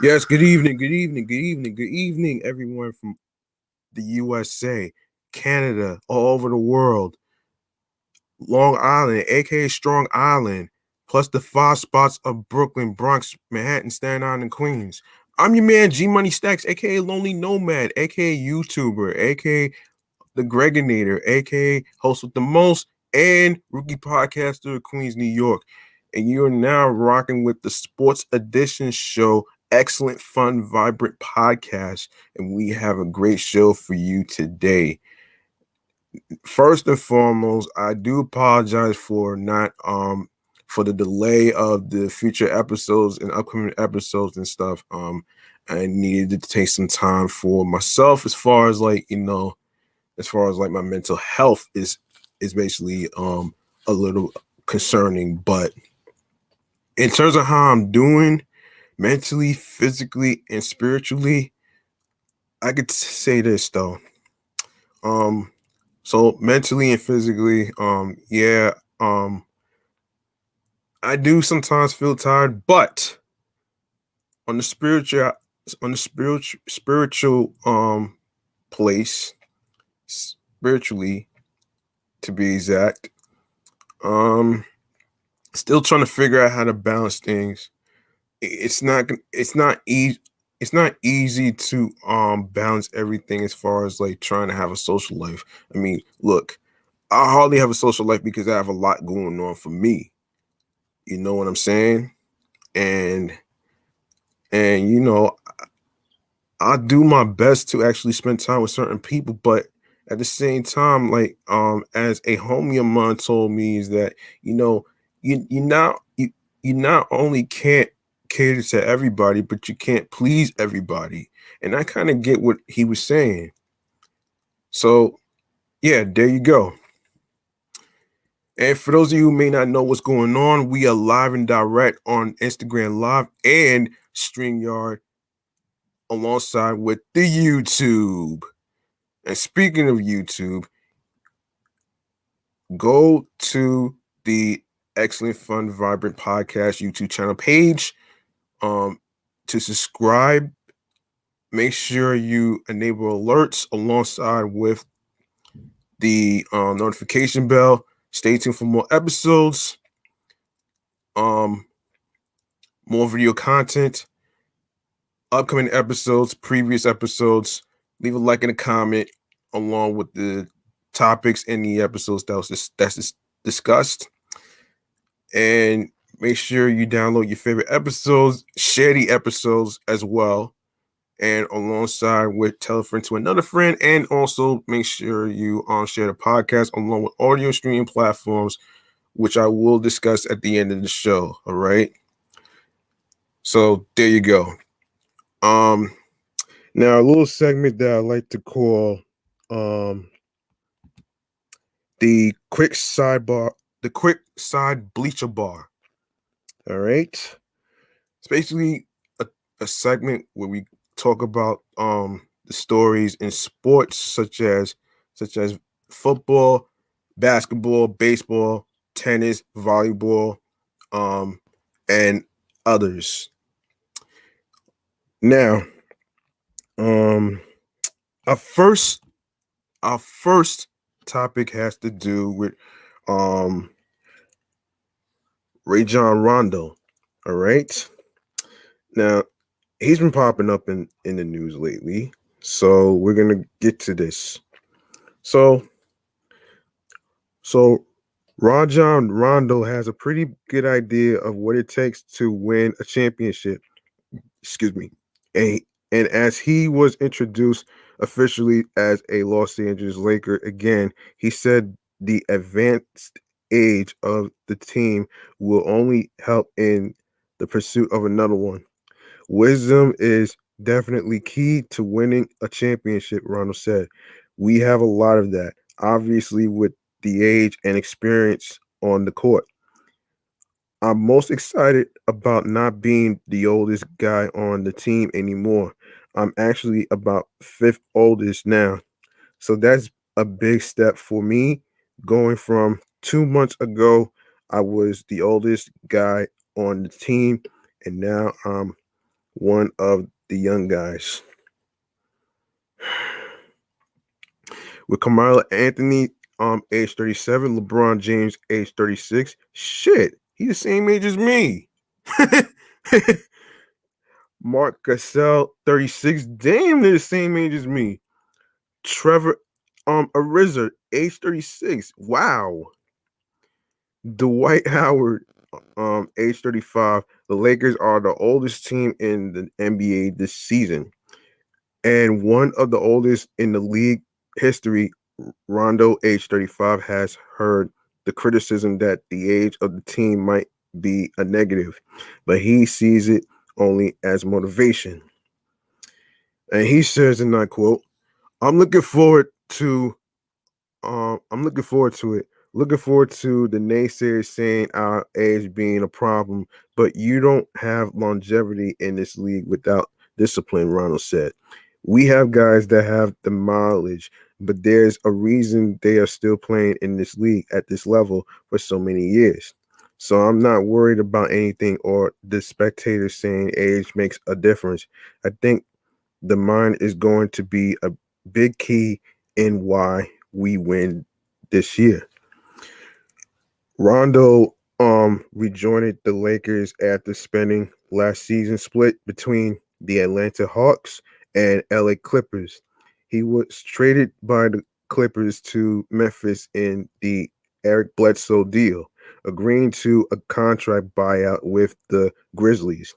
Yes, good evening, good evening, everyone from the USA, Canada, all over the world, Long Island, aka Strong Island, plus the five spots of Brooklyn, Bronx, Manhattan, Staten Island, and Queens. I'm your man, G Money Stacks, aka Lonely Nomad, aka YouTuber, aka the Gregonator, aka Host with the Most, and Rookie Podcaster of Queens, New York. And you are now rocking with the Sports Edition show, excellent, fun, vibrant podcast. And we have a great show for you today. First and foremost, I do apologize for not for the delay of the future episodes and upcoming episodes and stuff. I needed to take some time for myself as far as as far as like my mental health is basically a little concerning. But in terms of how I'm doing mentally, physically, and spiritually, I could say this though. So mentally and physically, I do sometimes feel tired, but on the spiritual spiritual place, spiritually to be exact, um still trying to figure out how to balance things. It's not easy to balance everything as far as like trying to have a social life. I mean, look, I hardly have a social life because I have a lot going on for me. You know what I'm saying? And and I do my best to actually spend time with certain people, but at the same time, like as a homie of mine told me, is that you know you not only can't cater to everybody, but you can't please everybody. And I kind of get what he was saying. So yeah, there you go. And for those of you who may not know what's going on, we are live and direct on Instagram Live and StreamYard alongside with the YouTube. And speaking of YouTube, go to the Excellent Fun Vibrant Podcast YouTube channel page um, to subscribe. Make sure you enable alerts alongside with the notification bell. Stay tuned for more episodes, um, more video content, upcoming episodes, previous episodes. Leave a like and a comment along with the topics in the episodes that's discussed. And make sure you download your favorite episodes, share the episodes as well, and alongside with tell a friend to another friend, and also make sure you share the podcast along with audio streaming platforms, which I will discuss at the end of the show. All right. So there you go. Um, Now a little segment that I like to call um the quick sidebar, the quick side bleacher bar. All right. It's basically a segment where we talk about the stories in sports such as football, basketball, baseball, tennis, volleyball, um, and others. Now, um, our first our first topic has to do with um Rajon Rondo. All right. Now, he's been popping up in the news lately. So we're gonna get to this. So so Rajon Rondo has a pretty good idea of what it takes to win a championship. Excuse me. And, and as he was introduced officially as a Los Angeles Laker again, he said the advanced age of the team will only help in the pursuit of another one. Wisdom is definitely key to winning a championship, Ronald said. We have a lot of that, obviously, with the age and experience on the court. I'm most excited about not being the oldest guy on the team anymore. I'm actually about fifth oldest now. So that's a big step for me. Going from 2 months ago, I was the oldest guy on the team, and now I'm one of the young guys. With Carmelo Anthony, age 37, LeBron James, age 36. Shit, he's the same age as me. Mark Gasol, 36. Damn, they're the same age as me. Trevor Ariza, age 36. Wow. Dwight Howard, age 35. The Lakers are the oldest team in the NBA this season, and one of the oldest in the league history. Rondo, age 35, has heard the criticism that the age of the team might be a negative, but he sees it only as motivation. And he says, and I quote, I'm looking forward to I'm looking forward to it. Looking forward to the naysayers saying our age being a problem, but you don't have longevity in this league without discipline, Ronald said. We have guys that have the mileage, but there's a reason they are still playing in this league at this level for so many years. So I'm not worried about anything or the spectators saying age makes a difference. I think the mind is going to be a big key in why we win this year. Rondo rejoined the Lakers after spending last season split between the Atlanta Hawks and LA Clippers. He was traded by the Clippers to Memphis in the Eric Bledsoe deal, agreeing to a contract buyout with the Grizzlies.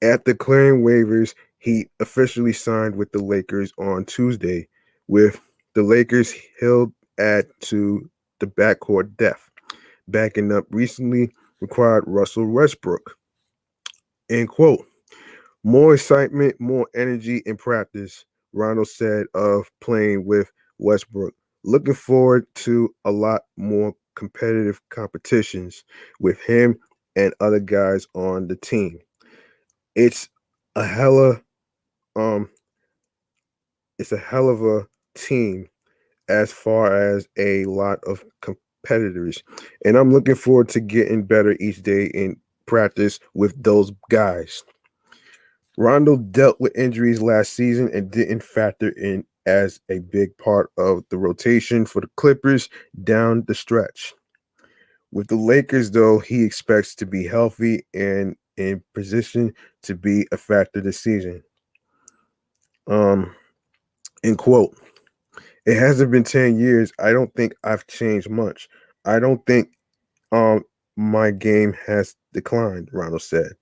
After clearing waivers, he officially signed with the Lakers on Tuesday, with the Lakers he'll add to the backcourt depth. Backing up recently required Russell Westbrook. End quote. More excitement, more energy in practice, Ronald said of playing with Westbrook. Looking forward to a lot more competitive competitions with him and other guys on the team. It's a hella um it's a hell of a team as far as a lot of competitors. And I'm looking forward to getting better each day in practice with those guys. Rondo dealt with injuries last season and didn't factor in as a big part of the rotation for the Clippers down the stretch. With the Lakers, though, he expects to be healthy and in position to be a factor this season. Um, End quote. It hasn't been 10 years. I don't think I've changed much. I don't think um my game has declined, Ronald said.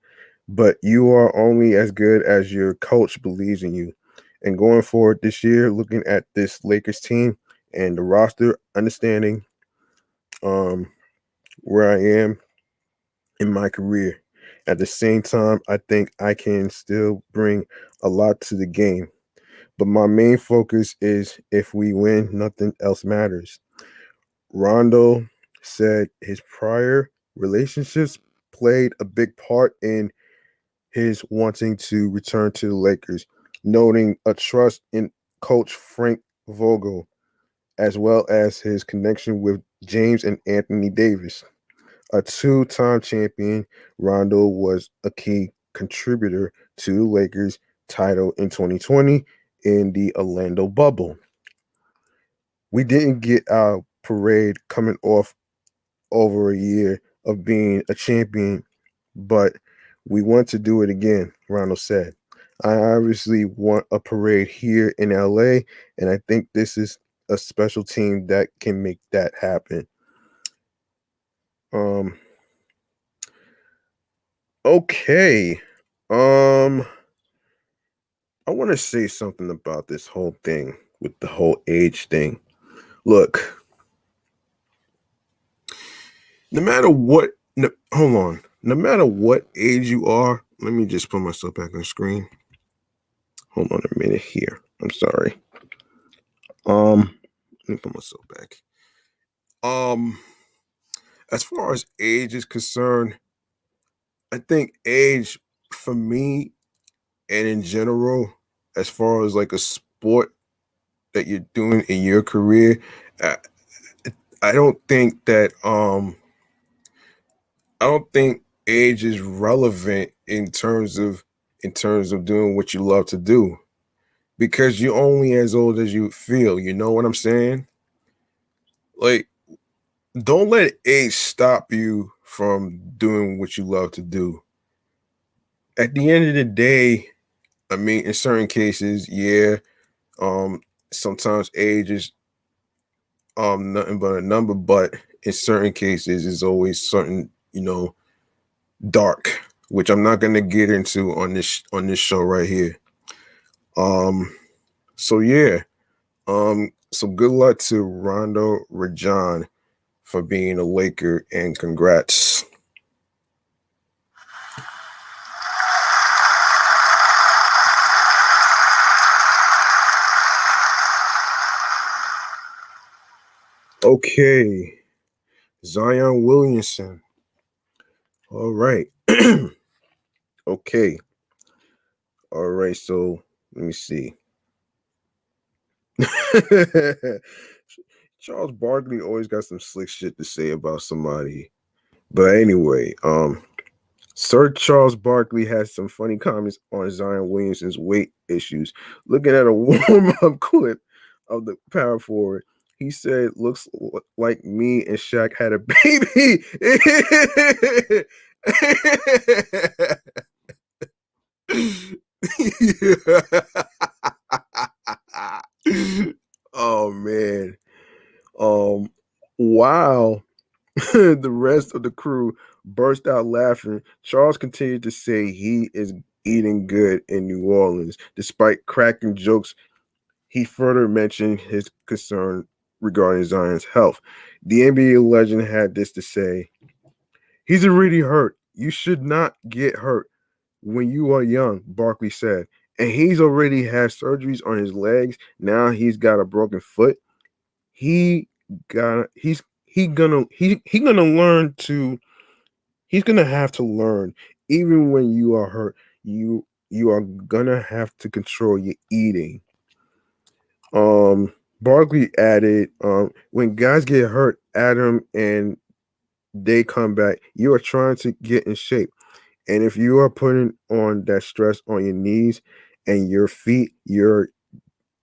But you are only as good as your coach believes in you. And going forward this year, looking at this Lakers team and the roster, understanding um where I am in my career. At the same time, I think I can still bring a lot to the game. But my main focus is if we win, nothing else matters. Rondo said his prior relationships played a big part in his wanting to return to the Lakers, noting a trust in coach Frank Vogel, as well as his connection with James and Anthony Davis. A two-time champion, Rondo was a key contributor to the Lakers title in 2020 in the Orlando bubble. We didn't get our parade coming off over a year of being a champion, but we want to do it again, Ronald said. I obviously want a parade here in LA, and I think this is a special team that can make that happen. Um okay. Um I want to say something about this whole thing with the whole age thing. Look, no matter what no, hold on. No matter what age you are, let me just put myself back on the screen. Hold on a minute here. I'm sorry. Let me put myself back. Um, as far as age is concerned, I think age for me and in general, as far as like a sport that you're doing in your career, I, I don't think that I don't think age is relevant in terms of doing what you love to do because you're only as old as you feel. You know what I'm saying? Like, don't let age stop you from doing what you love to do. At the end of the day, I mean, in certain cases, yeah, um, sometimes age is nothing but a number, but in certain cases, it's always certain, dark, which I'm not gonna get into on this show right here. Um, so yeah, so good luck to Rondo Rajon for being a Laker, and congrats. Okay, Zion Williamson. All right. Okay. All right. So let me see. Charles Barkley always got some slick shit to say about somebody. But anyway, Sir Charles Barkley has some funny comments on Zion Williamson's weight issues. Looking at a warm-up clip of the power forward, he said, "Looks like me and Shaq had a baby." Oh man. Wow. The rest of the crew burst out laughing. Charles continued to say he is eating good in New Orleans. Despite cracking jokes, he further mentioned his concern regarding Zion's health. The NBA legend had this to say: "He's already hurt. You should not get hurt when you are young," Barkley said. "And he's already had surgeries on his legs. Now he's got a broken foot. He got he gonna learn to he's gonna have to learn, even when you are hurt, you are gonna have to control your eating." Barkley added, when guys get hurt, Adam, and they come back, you are trying to get in shape. And if you are putting on that stress on your knees and your feet, you're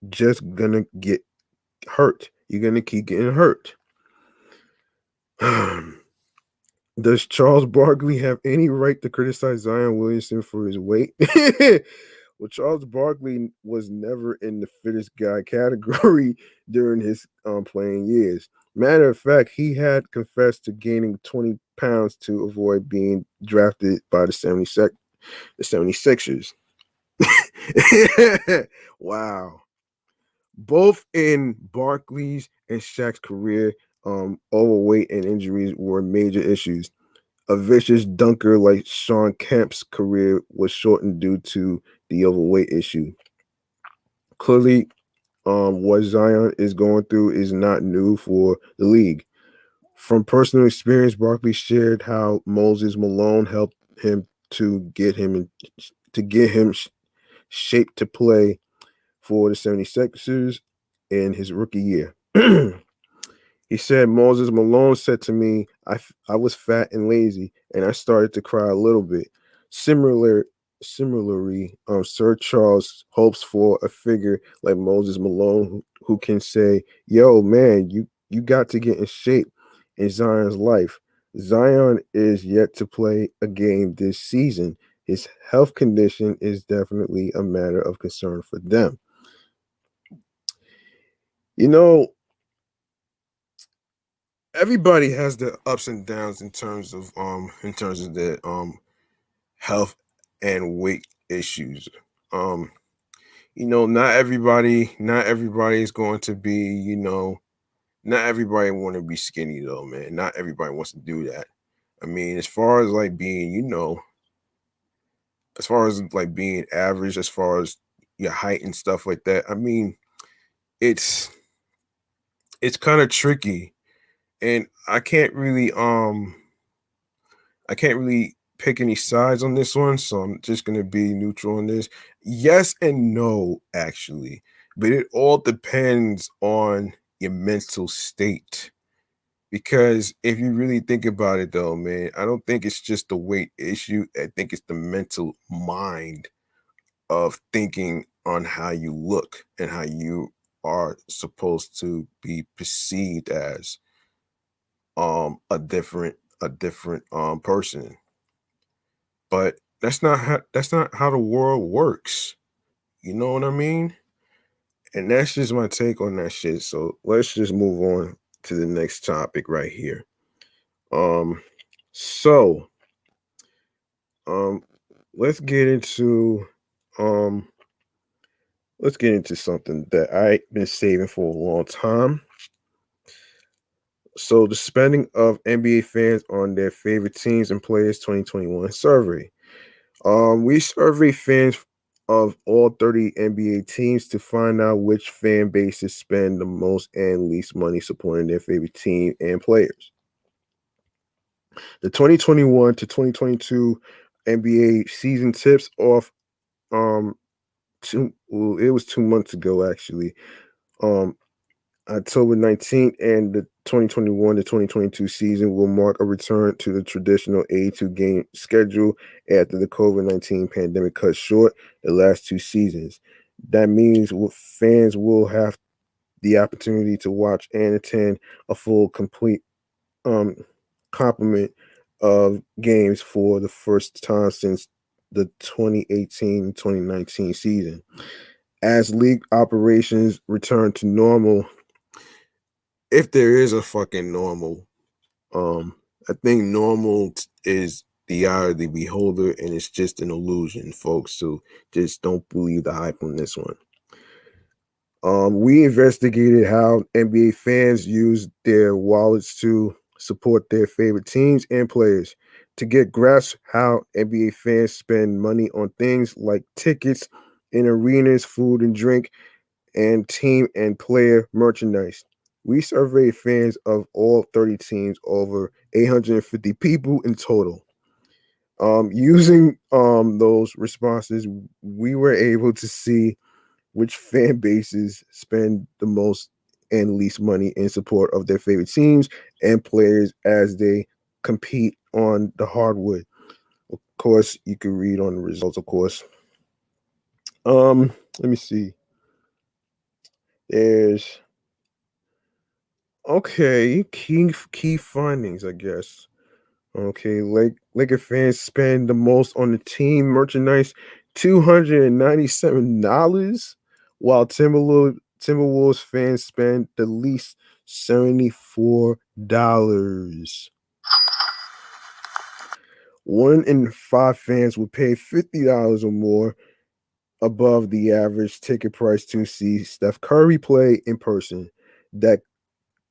just gonna get hurt. You're gonna keep getting hurt. Does Charles Barkley have any right to criticize Zion Williamson for his weight? Well, Charles Barkley was never in the fittest guy category during his playing years. Matter of fact, he had confessed to gaining 20 pounds to avoid being drafted by the 76ers. Wow. Both in Barkley's and Shaq's career, overweight and injuries were major issues. A vicious dunker like Sean Kemp's career was shortened due to the overweight issue. Clearly, what Zion is going through is not new for the league. From personal experience, Barkley shared how Moses Malone helped him to get him shaped to play for the 76ers in his rookie year. He said, "Moses Malone said to me, I was fat and lazy, and I started to cry a little bit." Similar, Similarly, Sir Charles hopes for a figure like Moses Malone who can say, "Yo, man, you got to get in shape." In Zion's life, Zion is yet to play a game this season. His health condition is definitely a matter of concern for them. You know, everybody has their ups and downs in terms of their health and weight issues. Um not everybody is going to be, not everybody want to be skinny though, man. Not everybody wants to do that. I mean, as far as like being, as far as like being average, as far as your height and stuff like that, I mean, it's it's kind of tricky, and I can't really pick any sides on this one, so I'm just gonna be neutral on this. Yes and no, actually, but it all depends on your mental state. Because if you really think about it though, man, I don't think it's just the weight issue. I think it's the mental mind of thinking on how you look and how you are supposed to be perceived as a different person. But that's not how the world works. You know what I mean? And that's just my take on that shit. So let's just move on to the next topic right here. Um so um let's get into um something that I've been saving for a long time. So the spending of NBA fans on their favorite teams and players 2021 survey. We survey fans of all 30 NBA teams to find out which fan bases spend the most and least money supporting their favorite team and players. The 2021 to 2022 NBA season tips off it was 2 months ago actually. Um October 19th, and the 2021 to 2022 season will mark a return to the traditional 82 game schedule after the COVID-19 pandemic cut short the last two seasons. That means fans will have the opportunity to watch and attend a full, complete um, complement of games for the first time since the 2018-2019 season. As league operations return to normal, if there is a fucking normal, um, I think normal is the eye of the beholder, and it's just an illusion, folks. So just don't believe the hype on this one. We investigated how NBA fans use their wallets to support their favorite teams and players. To get grasp how NBA fans spend money on things like tickets in arenas, food and drink, and team and player merchandise. We surveyed fans of all 30 teams, over 850 people in total. Using those responses, we were able to see which fan bases spend the most and least money in support of their favorite teams and players as they compete on the hardwood. Of course, you can read on the results, of course. Let me see. There's Okay, key findings, I guess. Okay, Laker fans spend the most on the team merchandise, $297, while Timberwolves fans spend the least, $74. One in five fans would pay $50 or more above the average ticket price to see Steph Curry play in person. That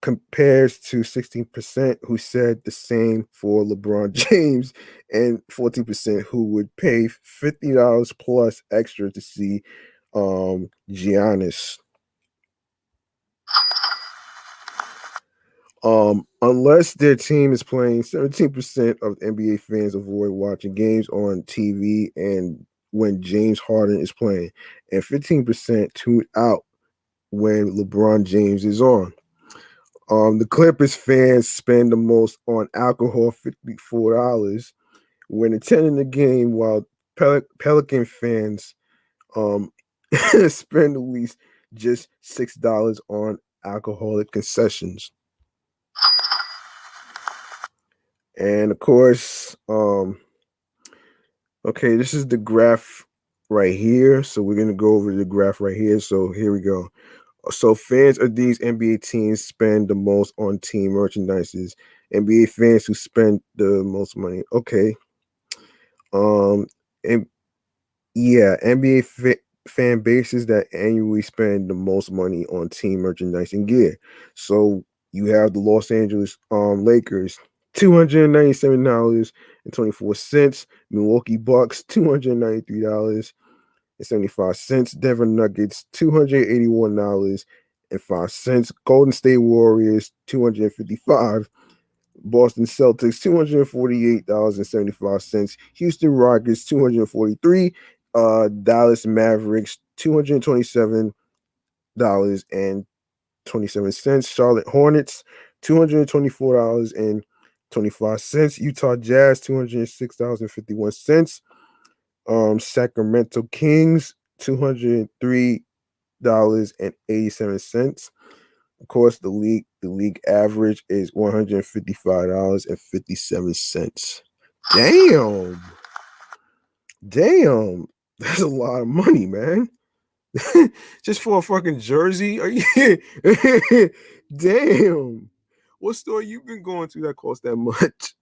compares to 16% who said the same for LeBron James and 14% who would pay $50 plus extra to see Giannis. Unless their team is playing, 17% of NBA fans avoid watching games on TV and when James Harden is playing, and 15% tune out when LeBron James is on. The Clippers fans spend the most on alcohol, $54 when attending the game, while Pelican fans um, spend at least just $6 on alcoholic concessions. And of course, okay, this is the graph right here. So we're gonna go over the graph right here. So here we go. So fans of these NBA teams spend the most on team merchandises. NBA fans who spend the most money. Okay. And yeah, NBA fan bases that annually spend the most money on team merchandise and gear. So you have the Los Angeles Lakers, $297.24. Milwaukee Bucks, $293.75. Denver Nuggets, $281.05. Golden State Warriors, 255. Boston Celtics, $248.75. Houston Rockets, 243. Dallas Mavericks, $227.27. Charlotte Hornets, $224.25. Utah Jazz, $206.51. Sacramento Kings, $203.87. Of course, the league average is $155.57. Damn. Damn. That's a lot of money, man. Just for a fucking jersey? Are you damn. What store you been going to that cost that much?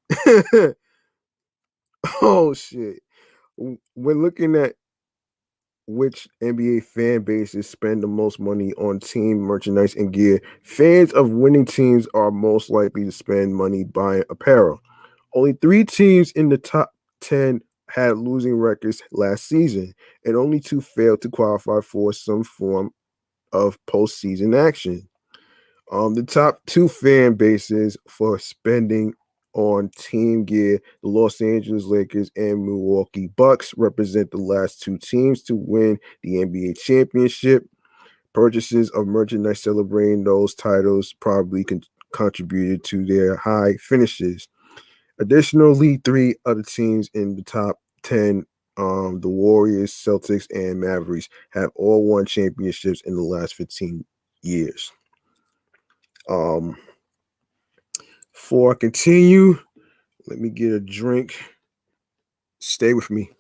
Oh shit. We're looking at which NBA fan bases spend the most money on team merchandise and gear. Fans of winning teams are most likely to spend money buying apparel. Only 3 teams in the top 10 had losing records last season, and only 2 failed to qualify for some form of postseason action. The top 2 fan bases for spending on team gear, the Los Angeles Lakers and Milwaukee Bucks, represent the last 2 teams to win the NBA championship. Purchases of merchandise celebrating those titles probably contributed to their high finishes. Additionally, 3 other teams in the top 10, the Warriors, Celtics, and Mavericks, have all won championships in the last 15 years. Before I continue, let me get a drink. Stay with me.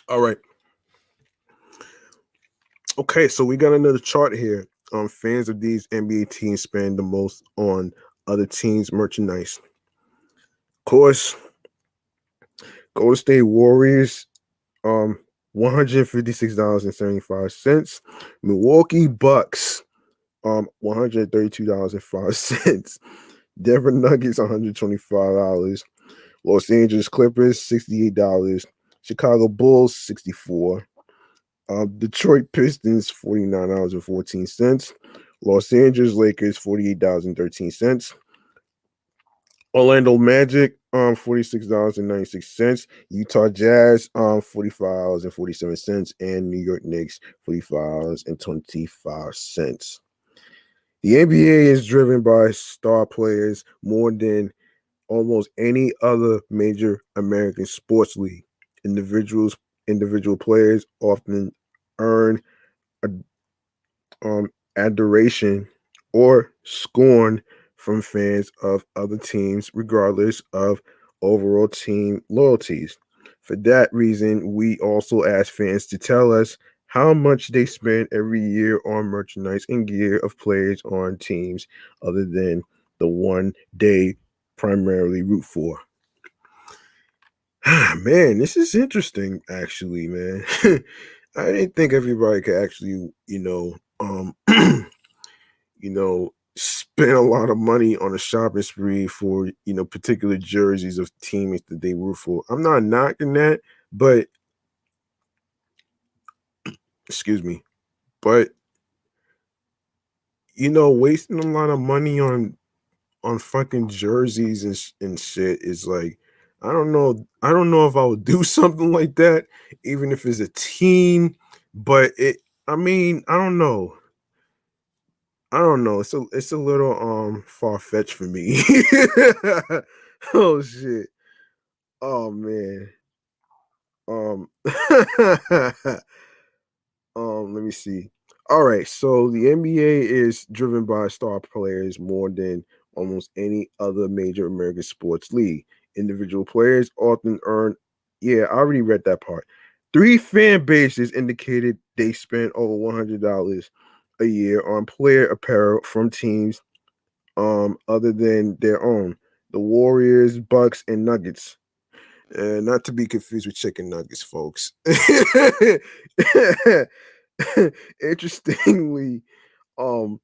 All right. Okay, so we got another chart here. Fans of these NBA teams spend the most on other teams' merchandise. Of course, Golden State Warriors, $156.75. Milwaukee Bucks, $132.05. Denver Nuggets, $125. Los Angeles Clippers, $68. Chicago Bulls, $64. Detroit Pistons, $49.14. Los Angeles Lakers, $48.13. Orlando Magic, $46.96. Utah Jazz, $45.47. And New York Knicks, $45.25. The NBA is driven by star players more than almost any other major American sports league. Individual players often earn adoration or scorn from fans of other teams, regardless of overall team loyalties. For that reason, we also ask fans to tell us how much they spend every year on merchandise and gear of players on teams other than the one they primarily root for. Man, this is interesting, actually, man. I didn't think everybody could actually, spend a lot of money on a shopping spree for, particular jerseys of teams that they root for. I'm not knocking that, but excuse me, but wasting a lot of money on fucking jerseys and shit is like, I don't know. I don't know if I would do something like that, even if it's a team. But I mean, I don't know. I don't know. It's a little far fetched for me. Oh shit. Oh man. Um let me see. All right, so the NBA is driven by star players more than almost any other major American sports league. Individual players often earn, yeah, I already read that part. 3 fan bases indicated they spent over $100 a year on player apparel from teams other than their own. The Warriors, Bucks, and Nuggets. Not to be confused with chicken nuggets, folks. Interestingly, um,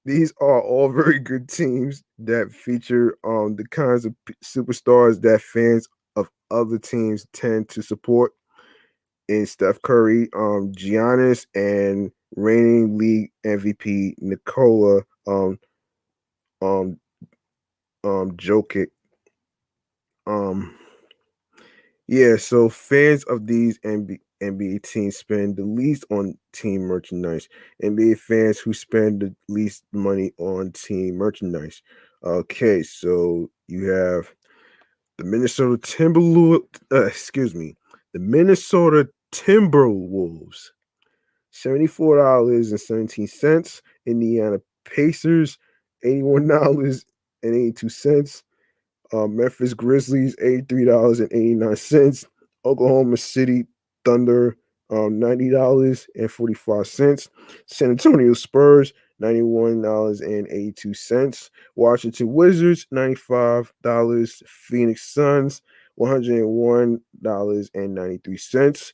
these are all very good teams that feature the kinds of superstars that fans of other teams tend to support. In Steph Curry, Giannis, and reigning league MVP Nikola um Jokic. Um yeah, so fans of these NBA teams spend the least on team merchandise. NBA fans who spend the least money on team merchandise. Okay, so you have the Minnesota Timberwolves, the Minnesota Timberwolves, $74.17. Indiana Pacers, $81.82. Memphis Grizzlies, $83.89. Oklahoma City Thunder, $90.45. San Antonio Spurs, $91.82. Washington Wizards, $95. Phoenix Suns, $101.93.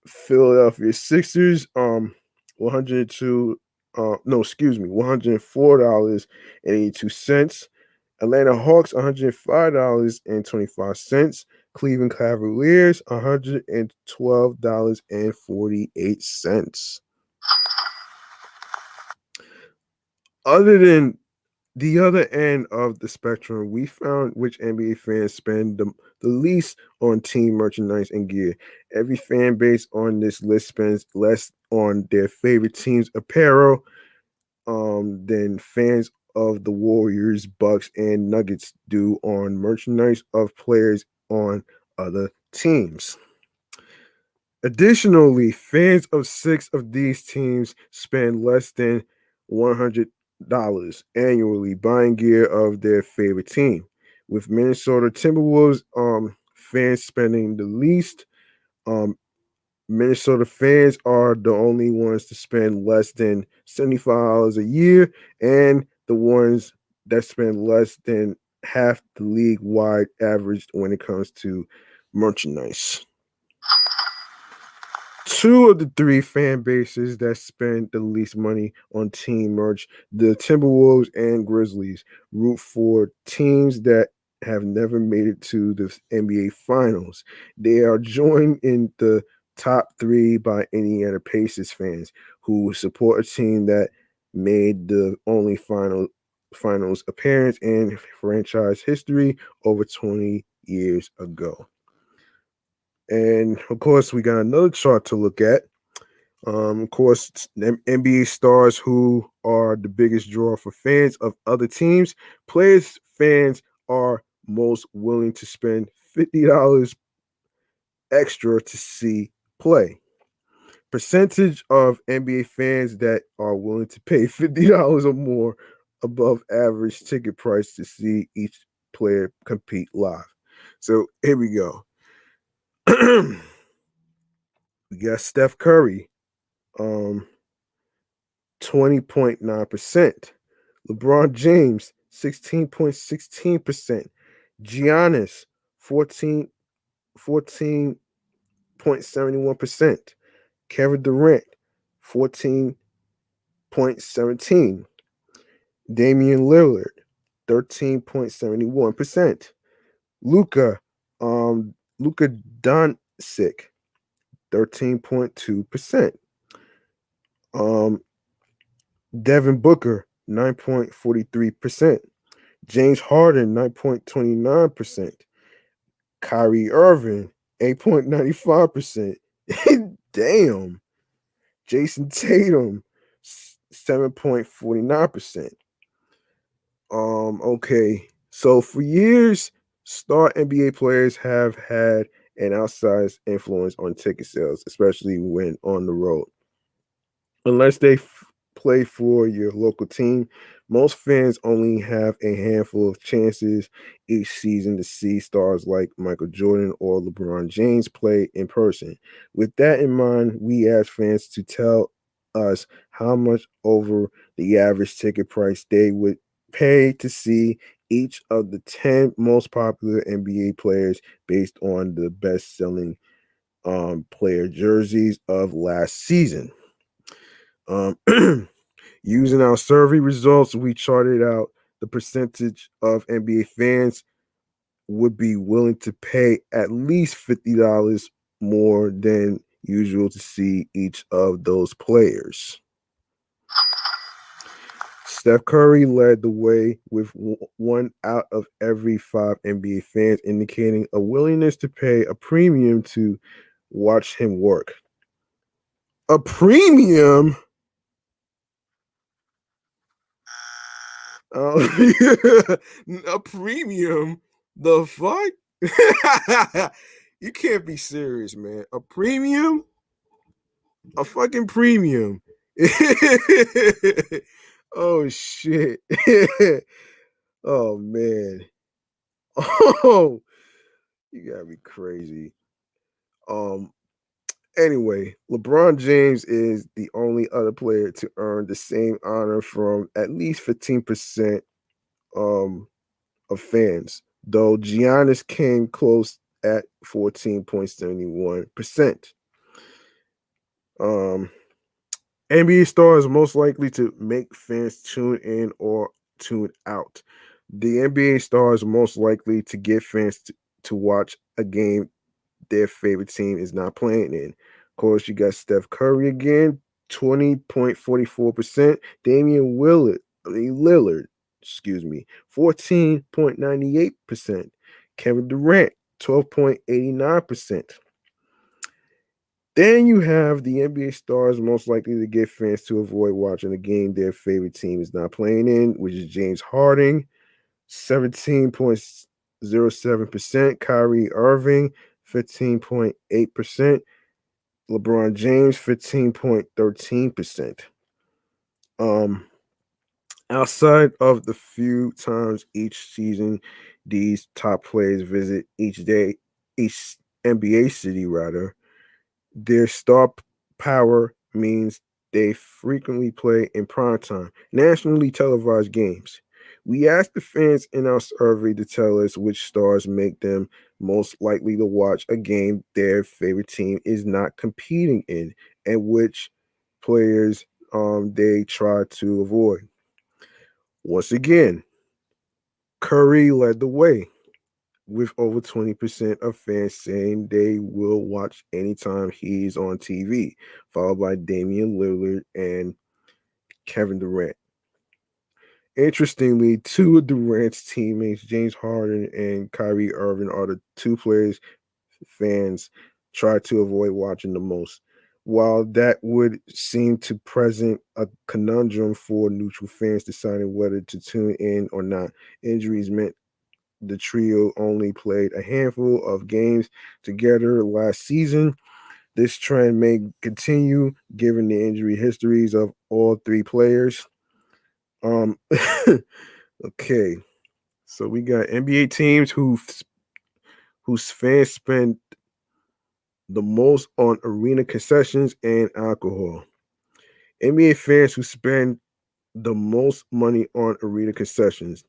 Philadelphia Sixers, 102, no, excuse me, $104.82. Atlanta Hawks, $105.25. Cleveland Cavaliers, $112.48. Other than the other end of the spectrum, we found which NBA fans spend the least on team merchandise and gear. Every fan base on this list spends less on their favorite team's apparel than fans of the Warriors, Bucks, and Nuggets do on merchandise of players on other teams. Additionally, fans of 6 of these teams spend less than $100 annually buying gear of their favorite team. With Minnesota Timberwolves fans spending the least, um, Minnesota fans are the only ones to spend less than $75 a year, and the ones that spend less than half the league wide average when it comes to merchandise. Two of the three fan bases that spend the least money on team merch, the Timberwolves and Grizzlies, root for teams that have never made it to the NBA Finals. They are joined in the top three by Indiana Pacers fans who support a team that made the only finals appearance in franchise history over 20 years ago. And of course, we got another chart to look at. Of course, NBA stars who are the biggest draw for fans of other teams. Players, fans are most willing to spend $50 extra to see play. Percentage of NBA fans that are willing to pay $50 or more above average ticket price to see each player compete live. So here we go. We got Steph Curry, 20.9%. LeBron James, 16.16%. Giannis, 14.71%. Kevin Durant, 14.17%. Damian Lillard, 13.71%. Luka Doncic, 13.2%. Devin Booker, 9.43%. James Harden, 9.29%. Kyrie Irving, 8.95%. Damn. Jason Tatum, 7.49%. Okay. So for years, star NBA players have had an outsized influence on ticket sales, especially when on the road. Unless they play for your local team, most fans only have a handful of chances each season to see stars like Michael Jordan or LeBron James play in person. With that in mind, we ask fans to tell us how much over the average ticket price they would pay to see each of the 10 most popular NBA players based on the best selling player jerseys of last season. Um, Using our survey results, we charted out the percentage of NBA fans would be willing to pay at least $50 more than usual to see each of those players. Steph Curry led the way with one out of every five NBA fans indicating a willingness to pay a premium to watch him work. A premium? A premium? The fuck? You can't be serious, man. A premium? A fucking premium. Oh shit. Oh man. Oh, you gotta be crazy. Um anyway, LeBron James is the only other player to earn the same honor from at least 15% um of fans, though Giannis came close at 14.71%. Um NBA stars most likely to make fans tune in or tune out. The NBA stars most likely to get fans to watch a game their favorite team is not playing in. Of course, you got Steph Curry again, 20.44%. Lillard, excuse me, 14.98%. Kevin Durant, 12.89%. Then you have the NBA stars most likely to get fans to avoid watching a game their favorite team is not playing in, which is James Harden, 17.07%, Kyrie Irving, 15.8%, LeBron James, 15.13%. Um, Outside of the few times each season these top players visit each NBA city rather, their star power means they frequently play in primetime, nationally televised games. We asked the fans in our survey to tell us which stars make them most likely to watch a game their favorite team is not competing in, and which players they try to avoid. Once again, Curry led the way with over 20% of fans saying they will watch anytime he's on TV, followed by Damian Lillard and Kevin Durant. Interestingly, two of Durant's teammates, James Harden and Kyrie Irving, are the two players fans try to avoid watching the most. While that would seem to present a conundrum for neutral fans deciding whether to tune in or not, injuries meant the trio only played a handful of games together last season. This trend may continue given the injury histories of all three players. Um, okay, so we got NBA teams whose fans spend the most on arena concessions and alcohol. NBA fans who spend the most money on arena concessions.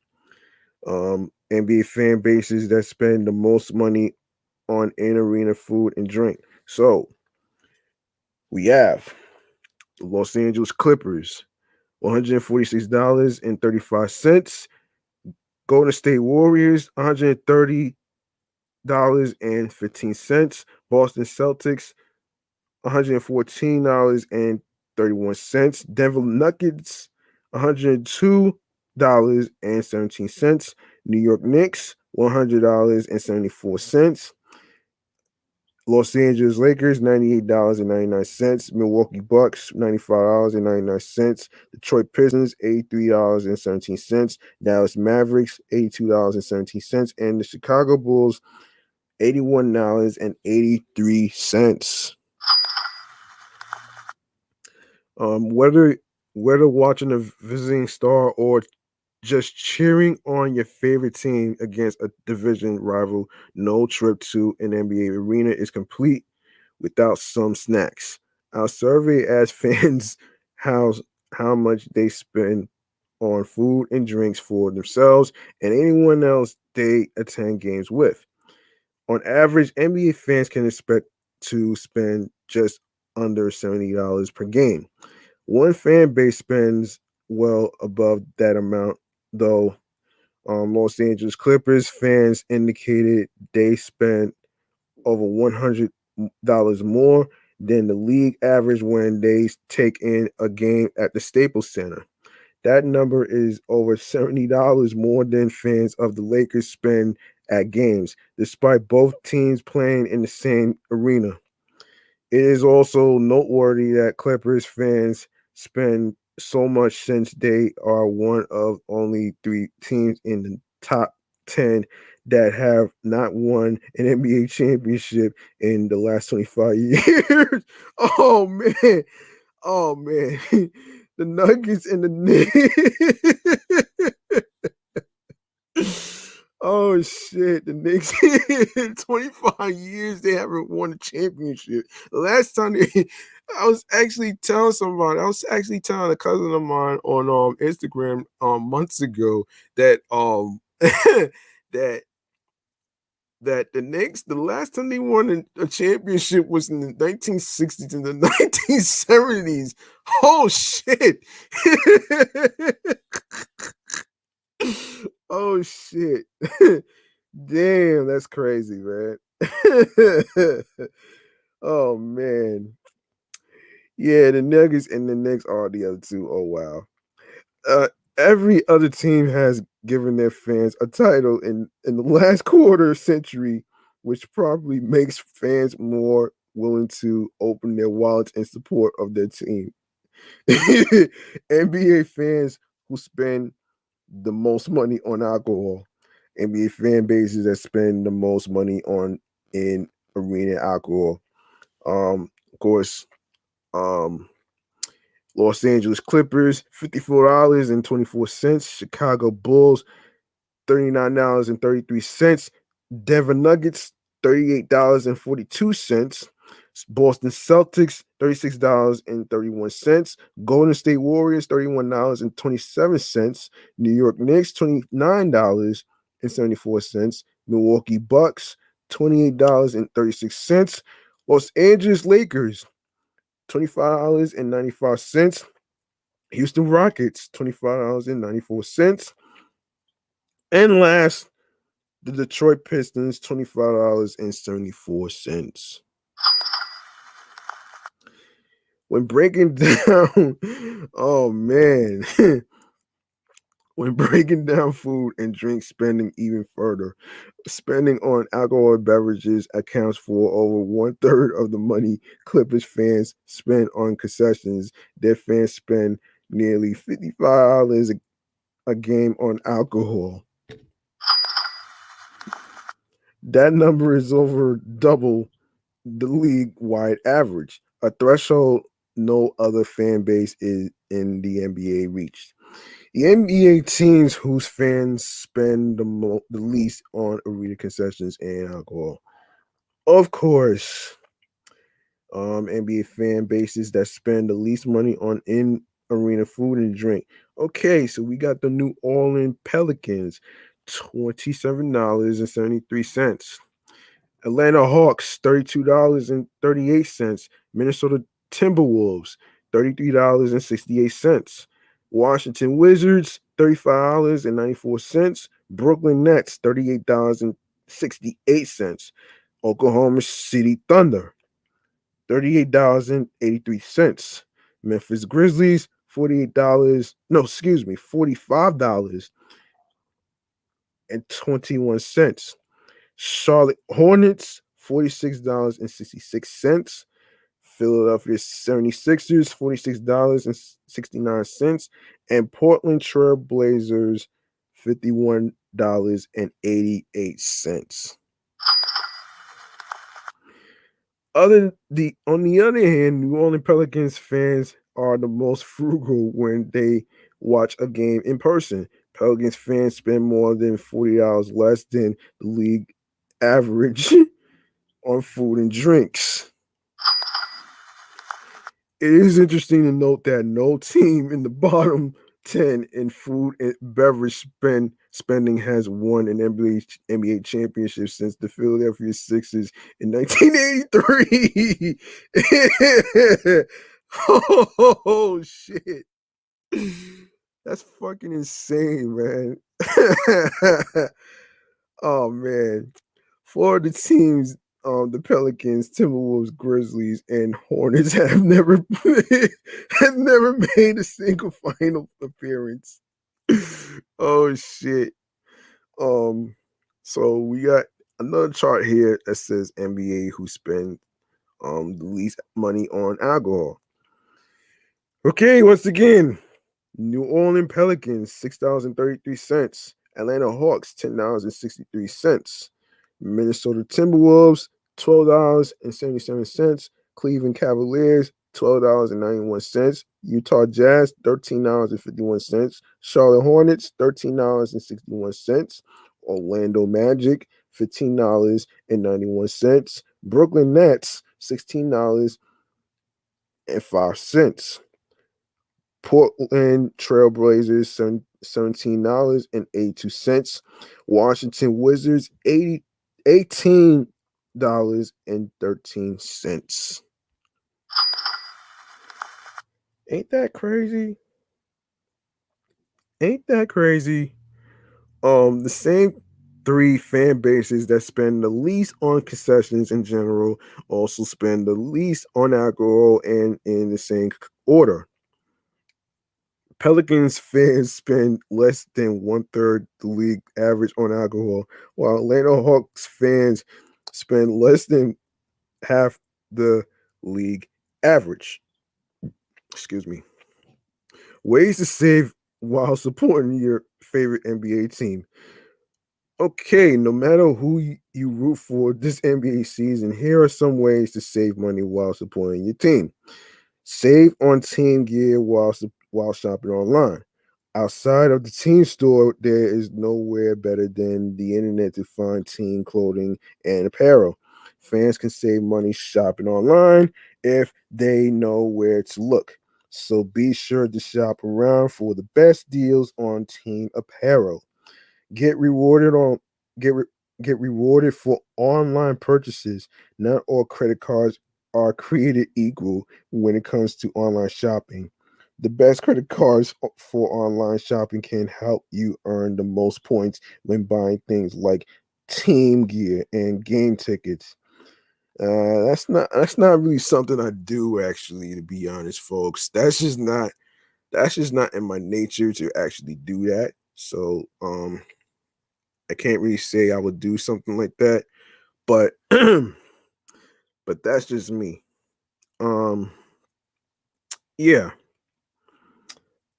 NBA fan bases that spend the most money on in arena food and drink. So we have the Los Angeles Clippers, $146.35. Golden State Warriors, $130.15. Boston Celtics, $114.31. Denver Nuggets, $102.17. New York Knicks, $100.74. Los Angeles Lakers, $98.99. Milwaukee Bucks, $95.99. Detroit Pistons, $83.17. Dallas Mavericks, $82.17. And the Chicago Bulls, $81.83. Whether watching a visiting star or just cheering on your favorite team against a division rival, no trip to an NBA arena is complete without some snacks. Our survey asked fans how how much they spend on food and drinks for themselves and anyone else they attend games with. On average, NBA fans can expect to spend just under $70 per game. One fan base spends well above that amount, though. Los Angeles Clippers fans indicated they spent over $100 more than the league average when they take in a game at the Staples Center. That number is over $70 more than fans of the Lakers spend at games, despite both teams playing in the same arena. It is also noteworthy that Clippers fans spend so much since they are one of only three teams in the top 10 that have not won an NBA championship in the last 25 years. Oh, man. Oh, man. The Nuggets and the Knicks. Oh shit! The Knicks in 25 years they haven't won a championship. The last time I was actually telling somebody, I was actually telling a cousin of mine on Instagram months ago that that the Knicks, the last time they won a championship was in the 1960s and the 1970s. Oh shit! Oh shit. Damn, that's crazy, man. Oh man. Yeah, the Nuggets and the Knicks are the other two. Oh wow. Uh every other team has given their fans a title in the last quarter century, which probably makes fans more willing to open their wallets in support of their team. NBA fans who spend the most money on alcohol. NBA fan bases that spend the most money on in arena alcohol. Of course, um, Los Angeles Clippers, $54.24. Chicago Bulls, $39.33. Denver Nuggets, $38.42. Boston Celtics, $36.31. Golden State Warriors, $31.27. New York Knicks, $29.74. Milwaukee Bucks, $28.36. Los Angeles Lakers, $25.95. Houston Rockets, $25.94. And last, the Detroit Pistons, $25.74. When breaking down, oh man, when breaking down food and drink spending even further, spending on alcoholic beverages accounts for over 1/3 of the money Clippers fans spend on concessions. Their fans spend nearly $55 a game on alcohol. That number is over double the league-wide average, a threshold no other fan base is in the NBA reached. The NBA teams whose fans spend the least on arena concessions and alcohol. Of course, NBA fan bases that spend the least money on in arena food and drink. Okay, so we got the New Orleans Pelicans, $27.73. Atlanta Hawks, $32.38. Minnesota Timberwolves, $33.68. Washington Wizards, $35.94. Brooklyn Nets, $38.68. Oklahoma City Thunder, $38.83. Memphis Grizzlies, $45.21. Charlotte Hornets, $46.66. Philadelphia 76ers, $46.69. And Portland Trail Blazers, $51.88. On the other hand, New Orleans Pelicans fans are the most frugal when they watch a game in person. Pelicans fans spend more than $40 less than the league average on food and drinks. It is interesting to note that no team in the bottom 10 in food and beverage spending has won an NBA championship since the Philadelphia Sixers in 1983. Oh, shit. That's fucking insane, man. Oh, man. For the teams The Pelicans, Timberwolves, Grizzlies, and Hornets have never have never made a single final appearance. Oh shit. Um, so we got another chart here that says NBA who spend the least money on alcohol. Okay, once again, New Orleans Pelicans, $6.33. Atlanta Hawks, $10.63. Minnesota Timberwolves, $12.77. Cleveland Cavaliers, $12.91. Utah Jazz, $13.51. Charlotte Hornets, $13.61. Orlando Magic, $15.91. Brooklyn Nets, $16.05. Portland Trailblazers, $17.82. Washington Wizards, $18.13. Ain't that crazy? Ain't that crazy? The same three fan bases that spend the least on concessions in general also spend the least on alcohol and in the same order. Pelicans fans spend less than one third the league average on alcohol, while Atlanta Hawks fans spend less than half the league average. Excuse me. Ways to save while supporting your favorite NBA team. Okay, no matter who you root for this NBA season, here are some ways to save money while supporting your team. Save on team gear while shopping online. Outside of the team store, there is nowhere better than the internet to find team clothing and apparel. Fans can save money shopping online if they know where to look. So be sure to shop around for the best deals on team apparel. Get rewarded on get re- get rewarded for online purchases. Not all credit cards are created equal when it comes to online shopping. The best credit cards for online shopping can help you earn the most points when buying things like team gear and game tickets. That's not really something I do actually, to be honest, folks. That's just not in my nature to actually do that. So I can't really say I would do something like that, but but that's just me. Um yeah.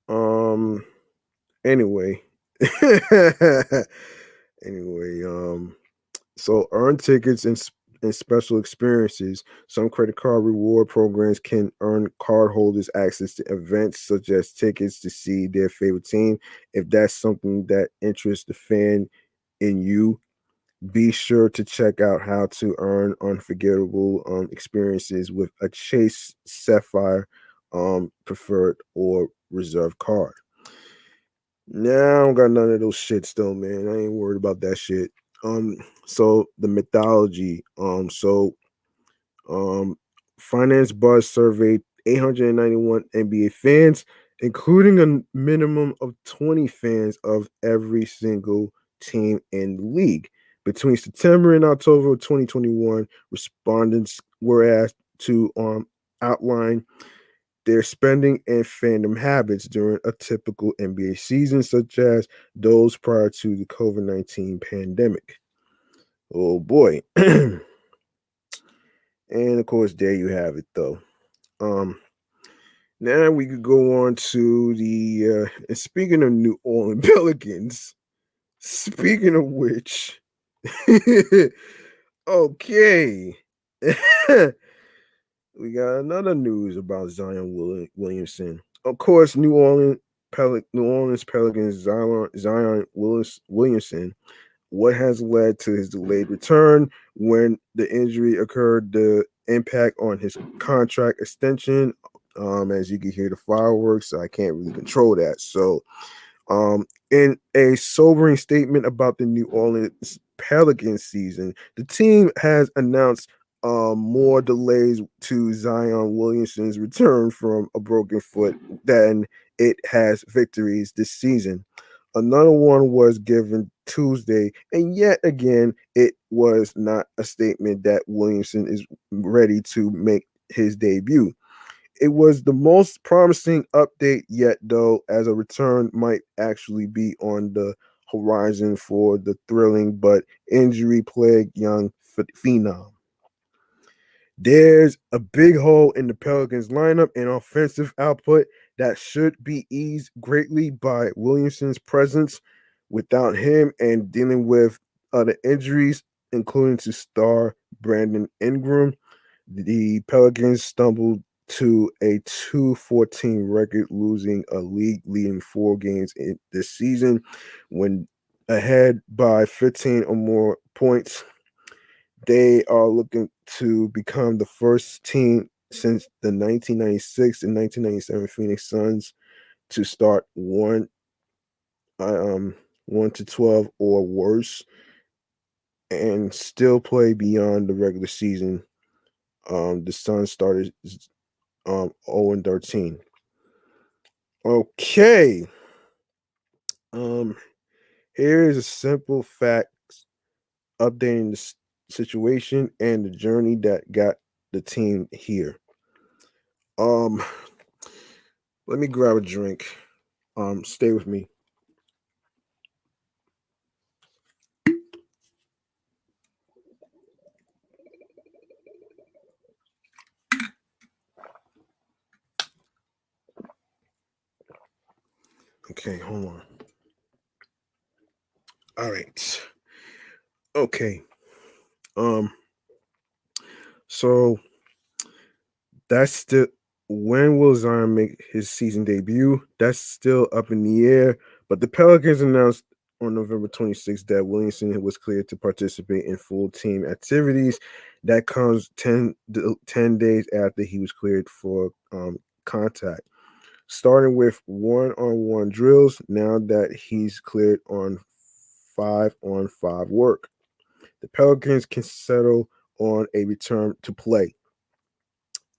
Um anyway. anyway, so earn tickets and special experiences. Some credit card reward programs can earn cardholders access to events such as tickets to see their favorite team. If that's something that interests the fan in you, be sure to check out how to earn unforgettable experiences with a Chase Sapphire preferred or reserved card. Now I don't got none of those shits though, man. I ain't worried about that shit. So the mythology. Um, Finance Buzz surveyed 891 NBA fans, including a minimum of 20 fans of every single team in the league. Between September and October of 2021, respondents were asked to outline their spending and fandom habits during a typical NBA season, such as those prior to the COVID-19 pandemic. Oh boy. And of course, there you have it, though. Um, Now we could go on to the and speaking of New Orleans Pelicans, speaking of which, okay. We got another news about Zion Williamson. Of course, New Orleans Pelicans Williamson. What has led to his delayed return? When the injury occurred, the impact on his contract extension. As you can hear the fireworks, I can't really control that. So in a sobering statement about the New Orleans Pelicans season, the team has announced more delays to Zion Williamson's return from a broken foot than it has victories this season. Another one was given Tuesday, and yet again, it was not a statement that Williamson is ready to make his debut. It was the most promising update yet, though, as a return might actually be on the horizon for the thrilling but injury plagued young phenom. There's a big hole in the Pelicans lineup and offensive output that should be eased greatly by Williamson's presence. Without him and dealing with other injuries, including to star Brandon Ingram, the Pelicans stumbled to a 2-14 record, losing a league leading 4 games in this season when ahead by 15 or more points. They are looking to become the first team since the 1996 and 1997 Phoenix Suns to start 1 to 12 or worse and still play beyond the regular season. The Suns started 0-13. Okay. Um, Here is a simple fact updating the situation and the journey that got the team here. Um, Let me grab a drink. Stay with me. Okay, hold on. All right. Okay. Um, so that's still when will Zion make his season debut? That's still up in the air. But the Pelicans announced on November 26th that Williamson was cleared to participate in full team activities. That comes 10 days after he was cleared for contact. Starting with one-on-one drills now that he's cleared on 5-on-5 work. The Pelicans can settle on a return to play.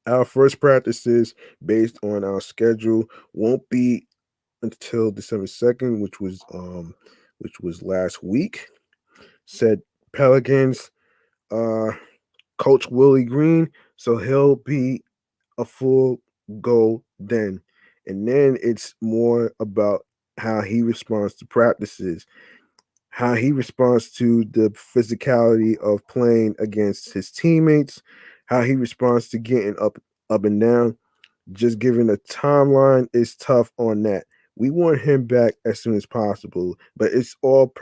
Our first practices, based on our schedule, won't be until December 2nd, which was last week. Said Pelicans uh coach Willie Green, so he'll be a full go then. And then it's more about how he responds to practices, how he responds to the physicality of playing against his teammates, how he responds to getting up and down. Just giving a timeline is tough on that. We want him back as soon as possible, but it's all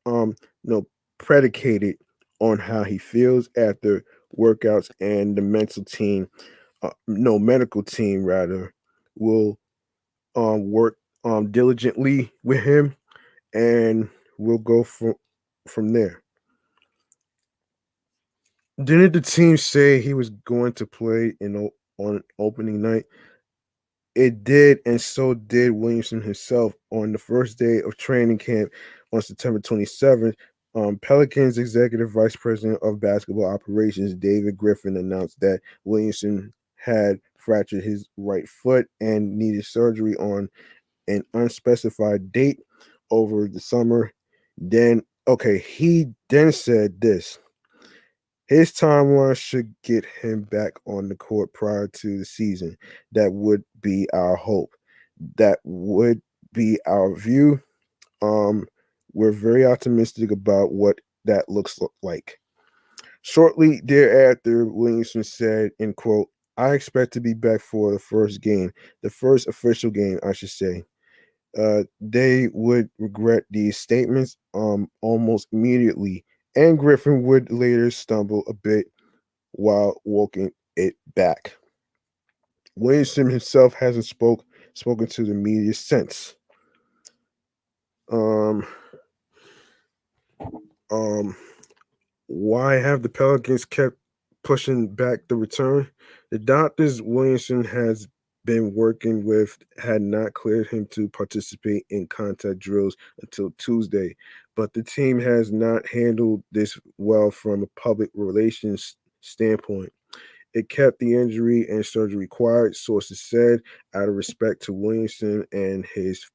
um you know predicated on how he feels after workouts, and the mental team, no medical team rather, will work diligently with him, and we'll go from there. Didn't the team say he was going to play on opening night? It did, and so did Williamson himself on the first day of training camp on September 27th. Pelicans executive vice president of basketball operations, David Griffin, announced that Williamson had fractured his right foot and needed surgery on an unspecified date over the summer. He then said this. His timeline should get him back on the court prior to the season. That would be our hope. That would be our view. Um, we're very optimistic about what that looks like. Shortly thereafter, Williamson said, in quote, I expect to be back for the first game, the first official game, I should say. They would regret these statements almost immediately, and Griffin would later stumble a bit while walking it back. Williamson himself hasn't spoken to the media since. Um, um, why have the Pelicans kept pushing back the return? The doctors Williamson has been working with had not cleared him to participate in contact drills until Tuesday, but the team has not handled this well from a public relations standpoint. It kept the injury and surgery quiet, sources said, out of respect to Williamson and his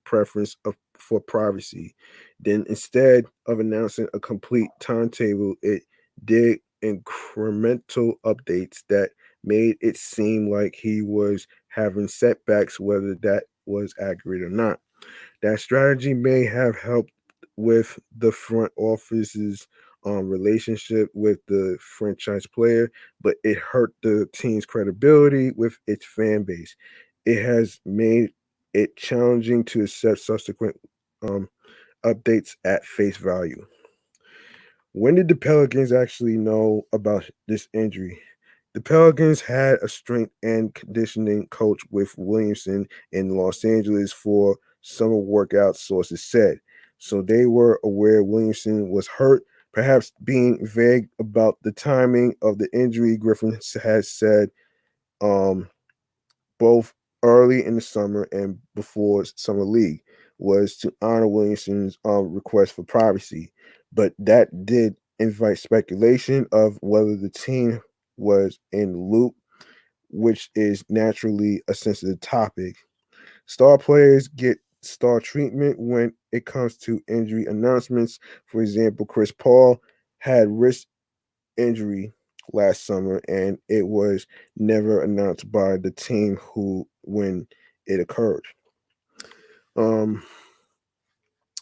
preference for privacy. Then instead of announcing a complete timetable, it did incremental updates that made it seem like he was having setbacks, whether that was accurate or not. That strategy may have helped with the front office's relationship with the franchise player, but it hurt the team's credibility with its fan base. It has made it challenging to accept subsequent um, updates at face value. When did the Pelicans actually know about this injury? The Pelicans had a strength and conditioning coach with Williamson in Los Angeles for summer workouts, sources said. So they were aware Williamson was hurt, perhaps being vague about the timing of the injury. Griffin has said um, both early in the summer and before summer league was to honor Williamson's request for privacy, but that did invite speculation of whether the team was in loop, which is naturally a sensitive topic. Star players get star treatment when it comes to injury announcements. For example, Chris Paul had wrist injury last summer, and it was never announced by the team who when it occurred. Um,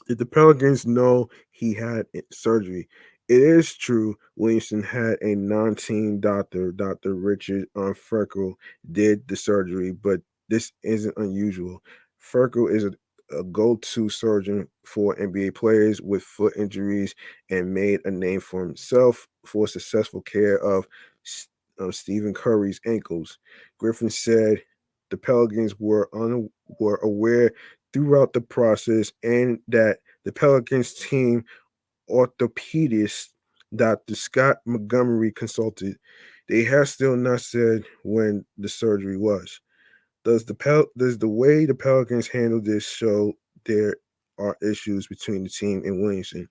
did the Pelicans know he had surgery? It is true. Williamson had a non-team doctor, Dr. Richard Ferkel, did the surgery, but this isn't unusual. Ferkel is a go-to surgeon for NBA players with foot injuries and made a name for himself for successful care of Stephen Curry's ankles. Griffin said the Pelicans were aware throughout the process and that the Pelicans team orthopedist Dr. Scott Montgomery consulted. They have still not said when the surgery was. Does the way the Pelicans handle this show there are issues between the team and Williamson?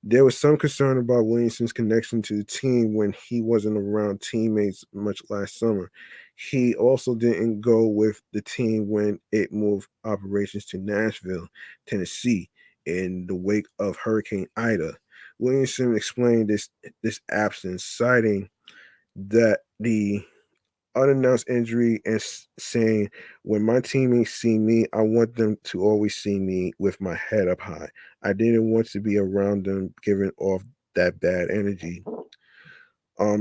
There was some concern about Williamson's connection to the team when he wasn't around teammates much last summer. He also didn't go with the team when it moved operations to Nashville, Tennessee, in the wake of Hurricane Ida. Williamson explained this absence, citing that the unannounced injury and saying, when my teammates see me, I want them to always see me with my head up high. I didn't want to be around them giving off that bad energy.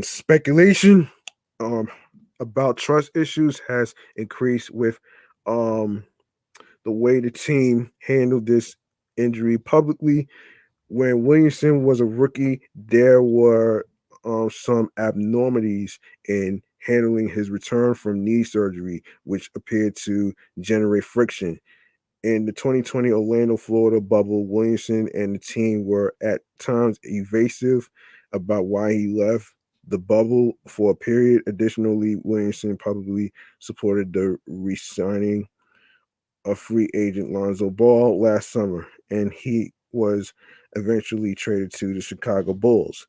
Speculation um, about trust issues has increased with um, the way the team handled this injury publicly. When Williamson was a rookie, there were some abnormalities in handling his return from knee surgery, which appeared to generate friction. In the 2020 Orlando, Florida bubble, Williamson and the team were at times evasive about why he left the bubble for a period. Additionally, Williamson probably supported the re-signing of free agent Lonzo Ball last summer, and he was eventually traded to the Chicago Bulls.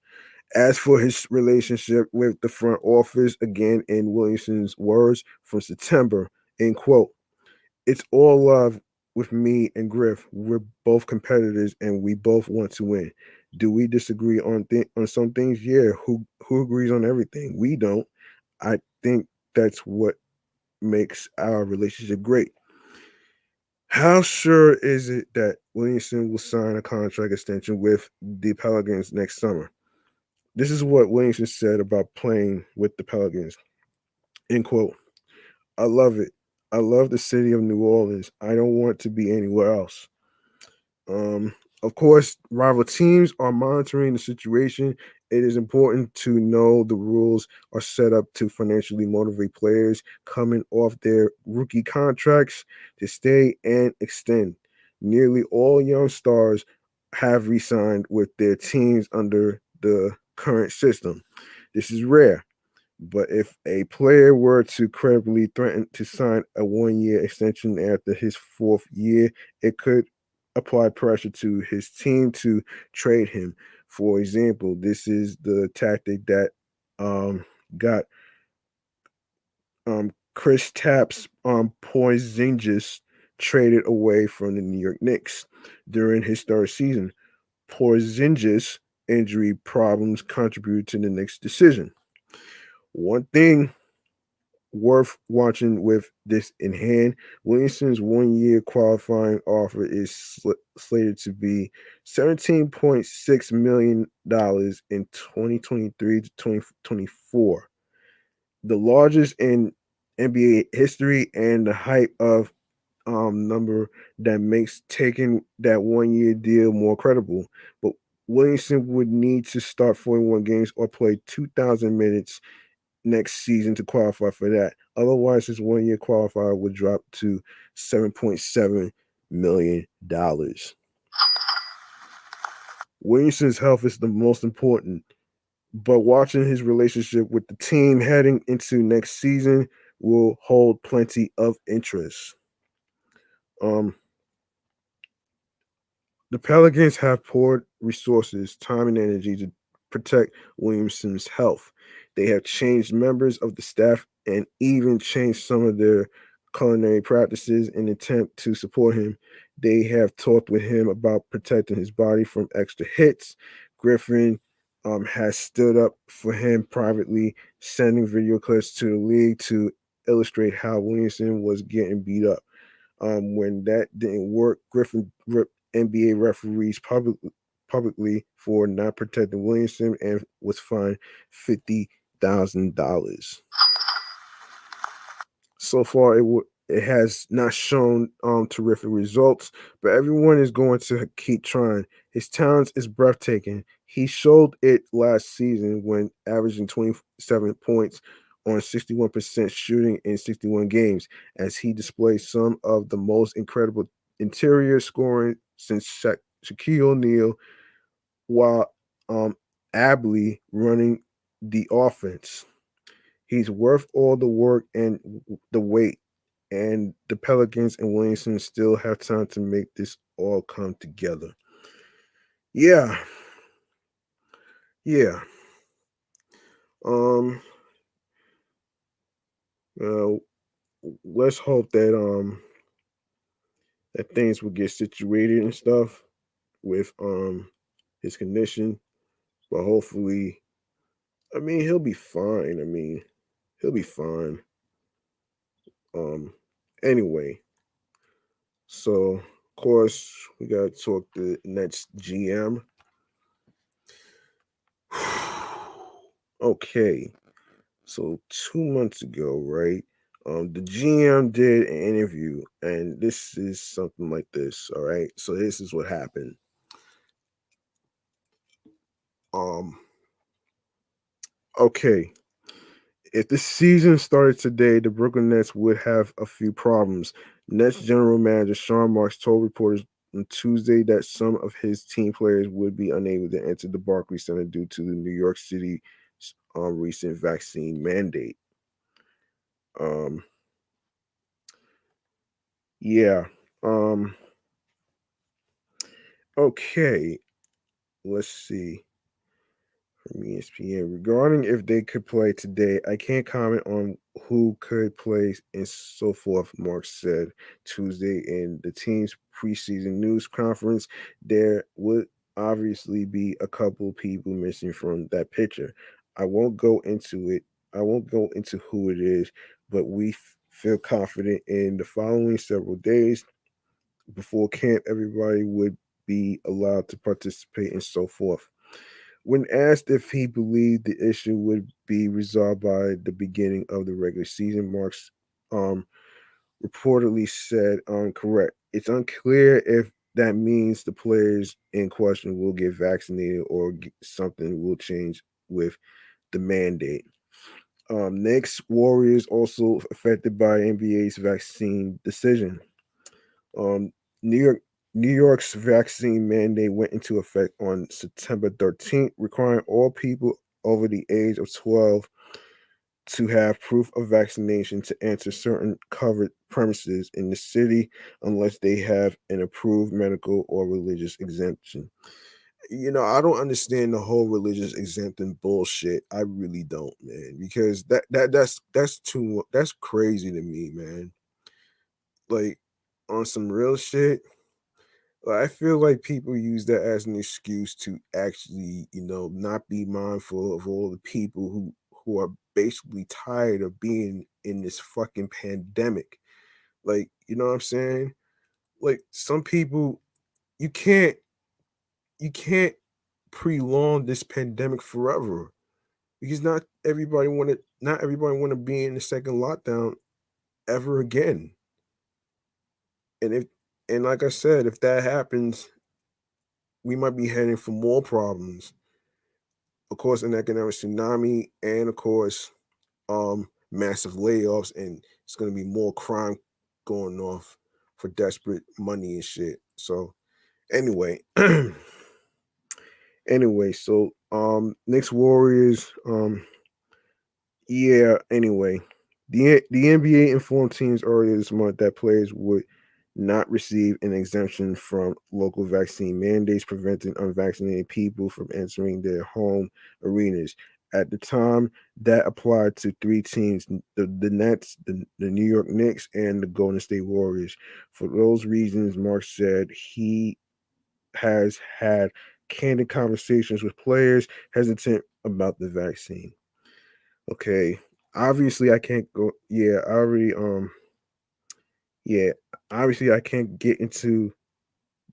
As for his relationship with the front office, again in Williamson's words from September, end quote, it's all love with me and Griff. We're both competitors and we both want to win. Do we disagree on some things? Yeah. Who agrees on everything? We don't. I think that's what makes our relationship great. How sure is it that Williamson will sign a contract extension with the Pelicans next summer? This is what Williamson said about playing with the Pelicans. End quote. I love it. I love the city of New Orleans. I don't want to be anywhere else. Um, of course, rival teams are monitoring the situation. It is important to know the rules are set up to financially motivate players coming off their rookie contracts to stay and extend. Nearly all young stars have re signed with their teams under the current system. This is rare. But if a player were to credibly threaten to sign a 1 year extension after his fourth year, it could apply pressure to his team to trade him. For example, this is the tactic that got Chris Tapp's Porzingis traded away from the New York Knicks during his third season. Porzingis' injury problems contributed to the Knicks' decision. One thing worth watching with this in hand, Williamson's 1 year qualifying offer is slated to be $17.6 million in 2023 to 2024, the largest in NBA history and the height of number that makes taking that 1 year deal more credible. But Williamson would need to start 41 games or play 2,000 minutes next season to qualify for that. Otherwise, his 1 year qualifier would drop to $7.7 million. Williamson's health is the most important, but watching his relationship with the team heading into next season will hold plenty of interest. Um, The Pelicans have poured resources, time, and energy to protect Williamson's health. They have changed members of the staff and even changed some of their culinary practices in an attempt to support him. They have talked with him about protecting his body from extra hits. Griffin has stood up for him privately, sending video clips to the league to illustrate how Williamson was getting beat up. When that didn't work, Griffin ripped NBA referees publicly for not protecting Williamson and was fined $50,000. So far, it has not shown terrific results, but everyone is going to keep trying. His talent is breathtaking. He showed it last season when averaging 27 points on 61% shooting in 61 games, as he displayed some of the most incredible interior scoring since Shaquille O'Neal, while ably running the offense. He's worth all the work and the wait, and the Pelicans and Williamson still have time to make this all come together. Yeah, yeah. Um, uh, let's hope that things will get situated and stuff with his condition, but hopefully, I mean, he'll be fine. I mean, he'll be fine. Um, anyway, so of course we gotta talk the Nets GM. Okay, so 2 months ago, right? The GM did an interview, and this is something like this. All right, so this is what happened. Um, okay, if the season started today, the Brooklyn Nets would have a few problems. Nets general manager Sean Marks told reporters on Tuesday that some of his team players would be unable to enter the Barclays Center due to the New York City recent vaccine mandate. Um, yeah. Um, okay. Let's see. From ESPN. Regarding if they could play today, I can't comment on who could play and so forth, Mark said Tuesday in the team's preseason news conference. There would obviously be a couple people missing from that picture. I won't go into it. I won't go into who it is, but we feel confident in the following several days before camp, everybody would be allowed to participate and so forth. When asked if he believed the issue would be resolved by the beginning of the regular season, Marks um, reportedly said, correct. It's unclear if that means the players in question will get vaccinated or something will change with the mandate. Next, Warriors also affected by NBA's vaccine decision. Um, New York New York's vaccine mandate went into effect on September 13th, requiring all people over the age of 12 to have proof of vaccination to enter certain covered premises in the city unless they have an approved medical or religious exemption. I don't understand the whole religious exemption bullshit. I really don't, man, because that's crazy to me, man. Like, on some real shit, I feel like people use that as an excuse to actually, not be mindful of all the people who are basically tired of being in this fucking pandemic. Like, you know what I'm saying? Like some people, you can't you can't prolong this pandemic forever because not everybody want to be in the second lockdown ever again. And if and like I said, if that happens, we might be heading for more problems. Of course, an economic tsunami, and of course, massive layoffs, and it's gonna be more crime going off for desperate money and shit. So anyway, Knicks Warriors, yeah, anyway. The NBA informed teams earlier this month that players would not receive an exemption from local vaccine mandates preventing unvaccinated people from entering their home arenas. At the time, that applied to three teams: the Nets, the New York Knicks, and the Golden State Warriors. For those reasons, Mark said he has had candid conversations with players hesitant about the vaccine. Okay, obviously I can't go. Yeah, obviously I can't get into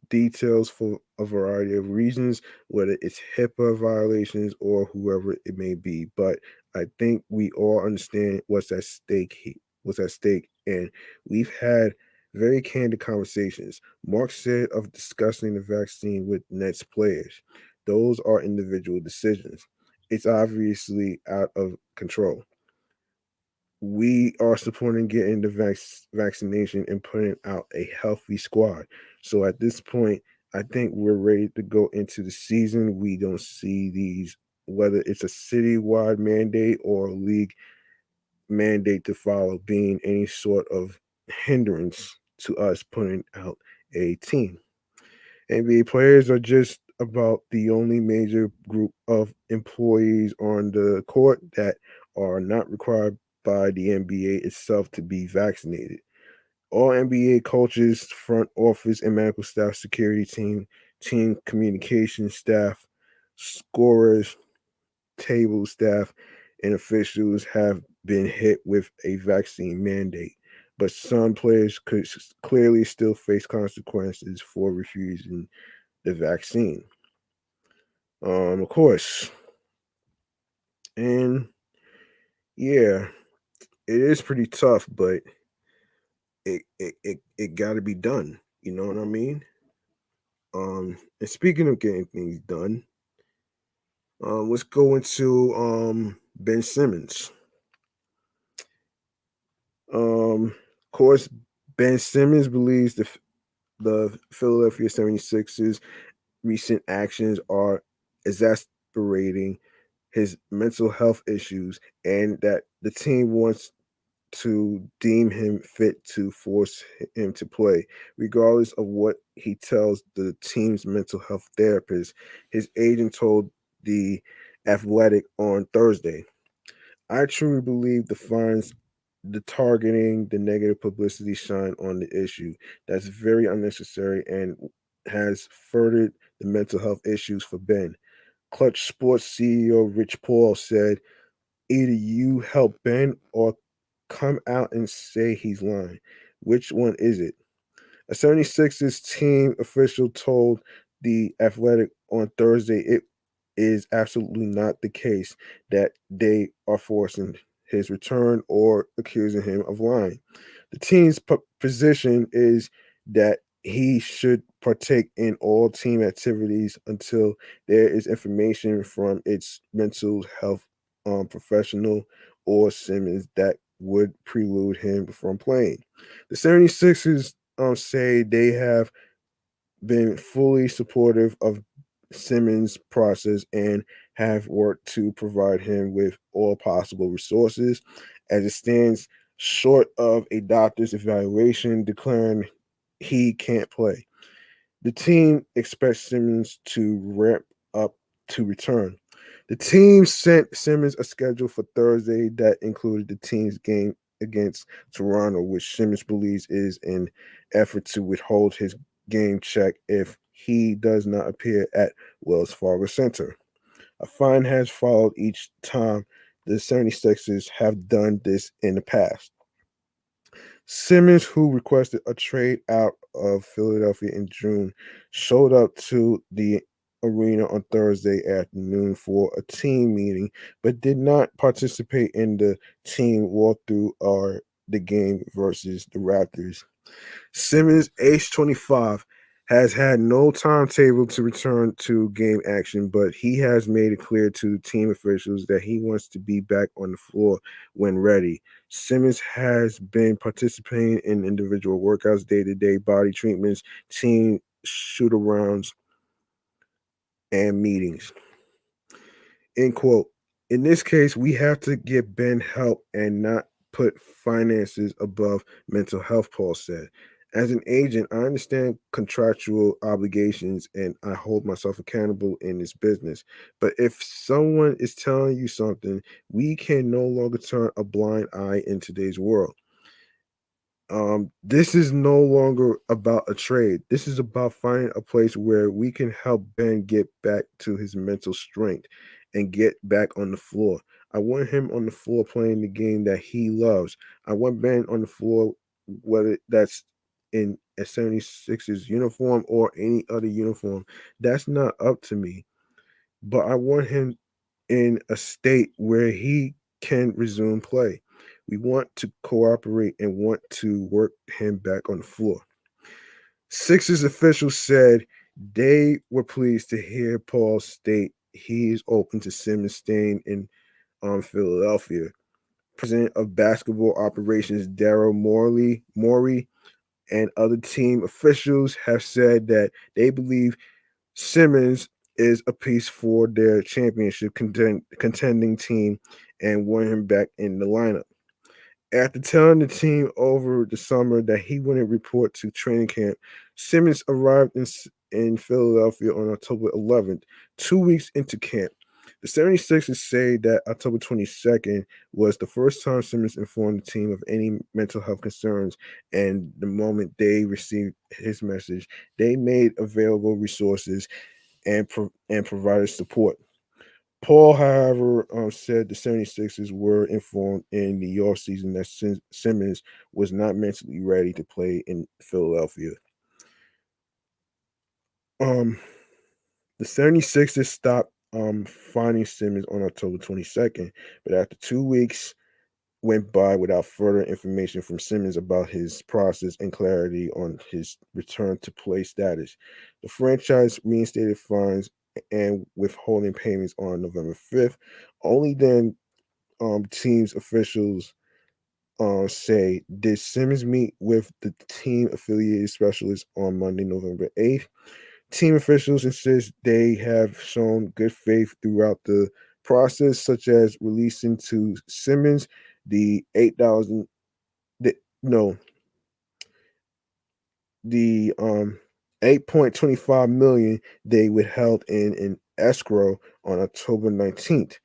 details for a variety of reasons, whether it's HIPAA violations or whoever it may be. But I think we all understand what's at stake, and we've had very candid conversations. Mark said of discussing the vaccine with Nets players. Those are individual decisions. It's obviously out of control. We are supporting getting the vaccination and putting out a healthy squad. So at this point, I think we're ready to go into the season. We don't see these, whether it's a citywide mandate or a league mandate to follow, being any sort of hindrance to us putting out a team. NBA players are just about the only major group of employees on the court that are not required by the NBA itself to be vaccinated. All NBA coaches, front office and medical staff, security team communication staff, scorers, table staff, and officials have been hit with a vaccine mandate. But some players could clearly still face consequences for refusing the vaccine. Of course. And yeah, it is pretty tough, but it got to be done. You know what I mean? And speaking of getting things done, let's go into Ben Simmons. Of course, Ben Simmons believes the Philadelphia 76ers recent actions are exasperating his mental health issues and that the team wants to deem him fit to force him to play, regardless of what he tells the team's mental health therapist. His agent told The Athletic on Thursday. I truly believe the targeting, the negative publicity shine on the issue. That's very unnecessary and has furthered the mental health issues for Ben. Clutch Sports CEO Rich Paul said, either you help Ben or come out and say he's lying. Which one is it? A 76ers team official told The Athletic on Thursday it is absolutely not the case that they are forcing his return or accusing him of lying. The team's position is that he should partake in all team activities until there is information from its mental health professional or Simmons that would prelude him from playing. The 76ers say they have been fully supportive of Simmons' process and have worked to provide him with all possible resources. As it stands, short of a doctor's evaluation declaring he can't play, the team expects Simmons to ramp up to return. The team sent Simmons a schedule for Thursday that included the team's game against Toronto, which Simmons believes is an effort to withhold his game check if he does not appear at Wells Fargo Center. A fine has followed each time the 76ers have done this in the past. Simmons, who requested a trade out of Philadelphia in June, showed up to the arena on Thursday afternoon for a team meeting, but did not participate in the team walkthrough or the game versus the Raptors. Simmons, age 25, has had no timetable to return to game action, but he has made it clear to team officials that he wants to be back on the floor when ready. Simmons has been participating in individual workouts, day-to-day body treatments, team shoot-arounds, and meetings. End quote. In this case, we have to give Ben help and not put finances above mental health, Paul said. As an agent, I understand contractual obligations and I hold myself accountable in this business. But if someone is telling you something, we can no longer turn a blind eye in today's world. This is no longer about a trade. This is about finding a place where we can help Ben get back to his mental strength and get back on the floor. I want him on the floor playing the game that he loves. I want Ben on the floor, whether that's in a 76ers uniform or any other uniform. That's not up to me. But I want him in a state where he can resume play. We want to cooperate and want to work him back on the floor. Sixers officials said they were pleased to hear Paul state he is open to Simmons staying in Philadelphia. President of basketball operations Daryl Morey and other team officials have said that they believe Simmons is a piece for their championship contending team and want him back in the lineup. After telling the team over the summer that he wouldn't report to training camp, Simmons arrived in Philadelphia on October 11th, 2 weeks into camp. The 76ers say that October 22nd was the first time Simmons informed the team of any mental health concerns, and the moment they received his message, they made available resources and provided support. Paul, however, said the 76ers were informed in the offseason that Simmons was not mentally ready to play in Philadelphia. Um, the 76ers stopped finding Simmons on October 22nd, but after 2 weeks went by without further information from Simmons about his process and clarity on his return to play status. The franchise reinstated fines and withholding payments on November 5th. Only then team's officials say, did Simmons meet with the team affiliated specialist on Monday, November 8th? Team officials insist they have shown good faith throughout the process, such as releasing to Simmons the 8,000 the no the 8.25 million they withheld in escrow on October 19th,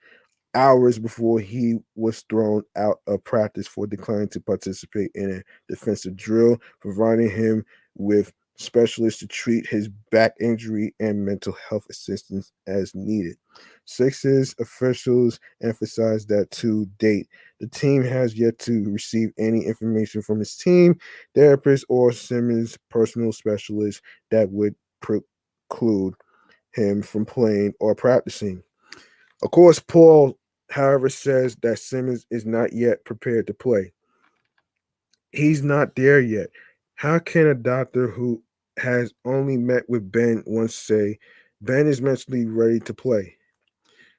hours before he was thrown out of practice for declining to participate in a defensive drill, providing him with specialists to treat his back injury and mental health assistance as needed. Sixers officials emphasized that to date, the team has yet to receive any information from his team, therapist, or Simmons' personal specialist that would preclude him from playing or practicing. Of course, Paul, however, says that Simmons is not yet prepared to play. He's not there yet. How can a doctor who has only met with Ben once say Ben is mentally ready to play?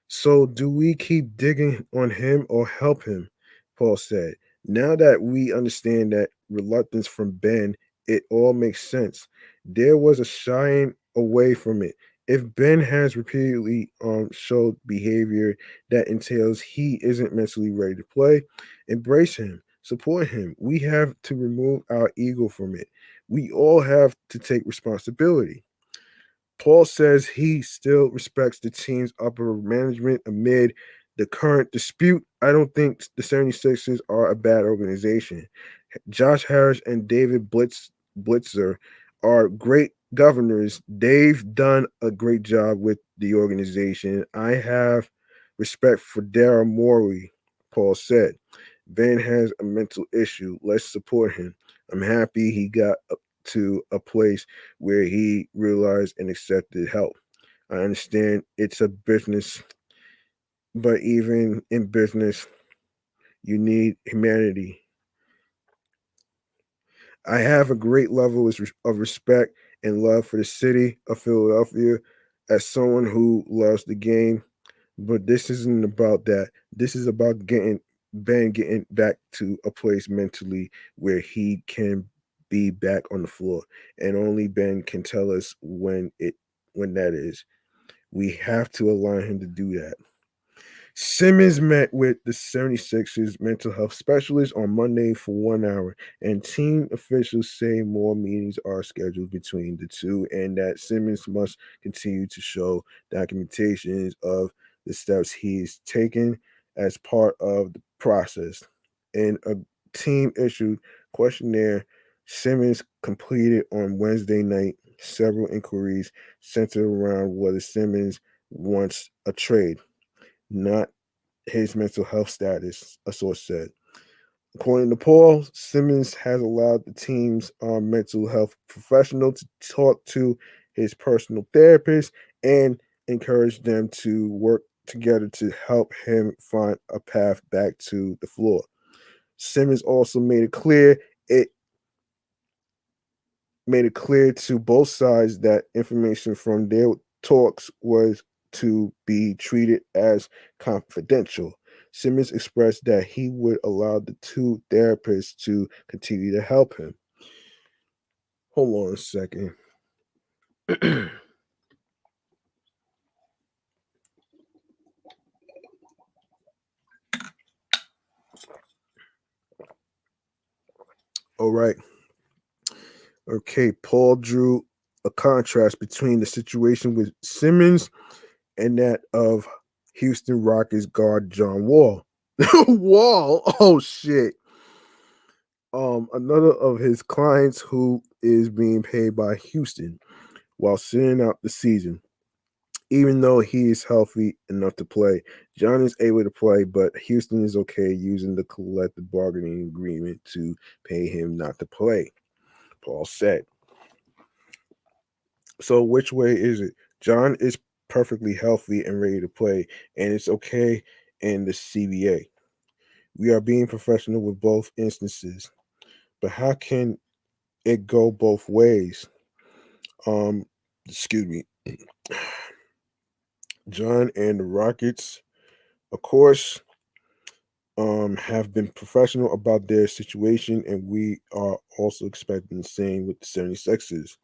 So, do we keep digging on him or help him? Paul said. Now that we understand that reluctance from Ben, it all makes sense. There was a shying away from it. If Ben has repeatedly showed behavior that entails he isn't mentally ready to play, embrace him, support him. We have to remove our ego from it. We all have to take responsibility. Paul says he still respects the team's upper management amid The current dispute, I don't think the 76ers are a bad organization. Josh Harris and David Blitzer are great governors. They've done a great job with the organization. I have respect for Daryl Morey, Paul said. Ben has a mental issue. Let's support him. I'm happy he got up to a place where he realized and accepted help. I understand it's a business, but even in business, you need humanity. I have a great level of respect and love for the city of Philadelphia as someone who loves the game, but this isn't about that. This is about getting back to a place mentally where he can be back on the floor, and only Ben can tell us when that is. We have to allow him to do that. Simmons met with the 76ers mental health specialist on Monday for 1 hour, and team officials say more meetings are scheduled between the two and that Simmons must continue to show documentations of the steps he's taken as part of the process. In a team issued questionnaire, Simmons completed on Wednesday night, several inquiries centered around whether Simmons wants a trade, not his mental health status, a source said. According to Paul, Simmons has allowed the team's mental health professional to talk to his personal therapist and encourage them to work together to help him find a path back to the floor. Simmons also it made it clear to both sides that information from their talks was to be treated as confidential. Simmons expressed that he would allow the two therapists to continue to help him. Hold on a second. All right. Okay. Paul drew a contrast between the situation with Simmons and that of Houston Rockets guard John Wall. Wall. Oh shit. Another of his clients who is being paid by Houston while sitting out the season. Even though he is healthy enough to play, John is able to play, but Houston is okay using the collective bargaining agreement to pay him not to play, Paul said. So, which way is it? John is perfectly healthy and ready to play, and it's okay in the CBA. We are being professional with both instances, but how can it go both ways? Um, excuse me. John and the Rockets, of course, have been professional about their situation, and we are also expecting the same with the 76ers.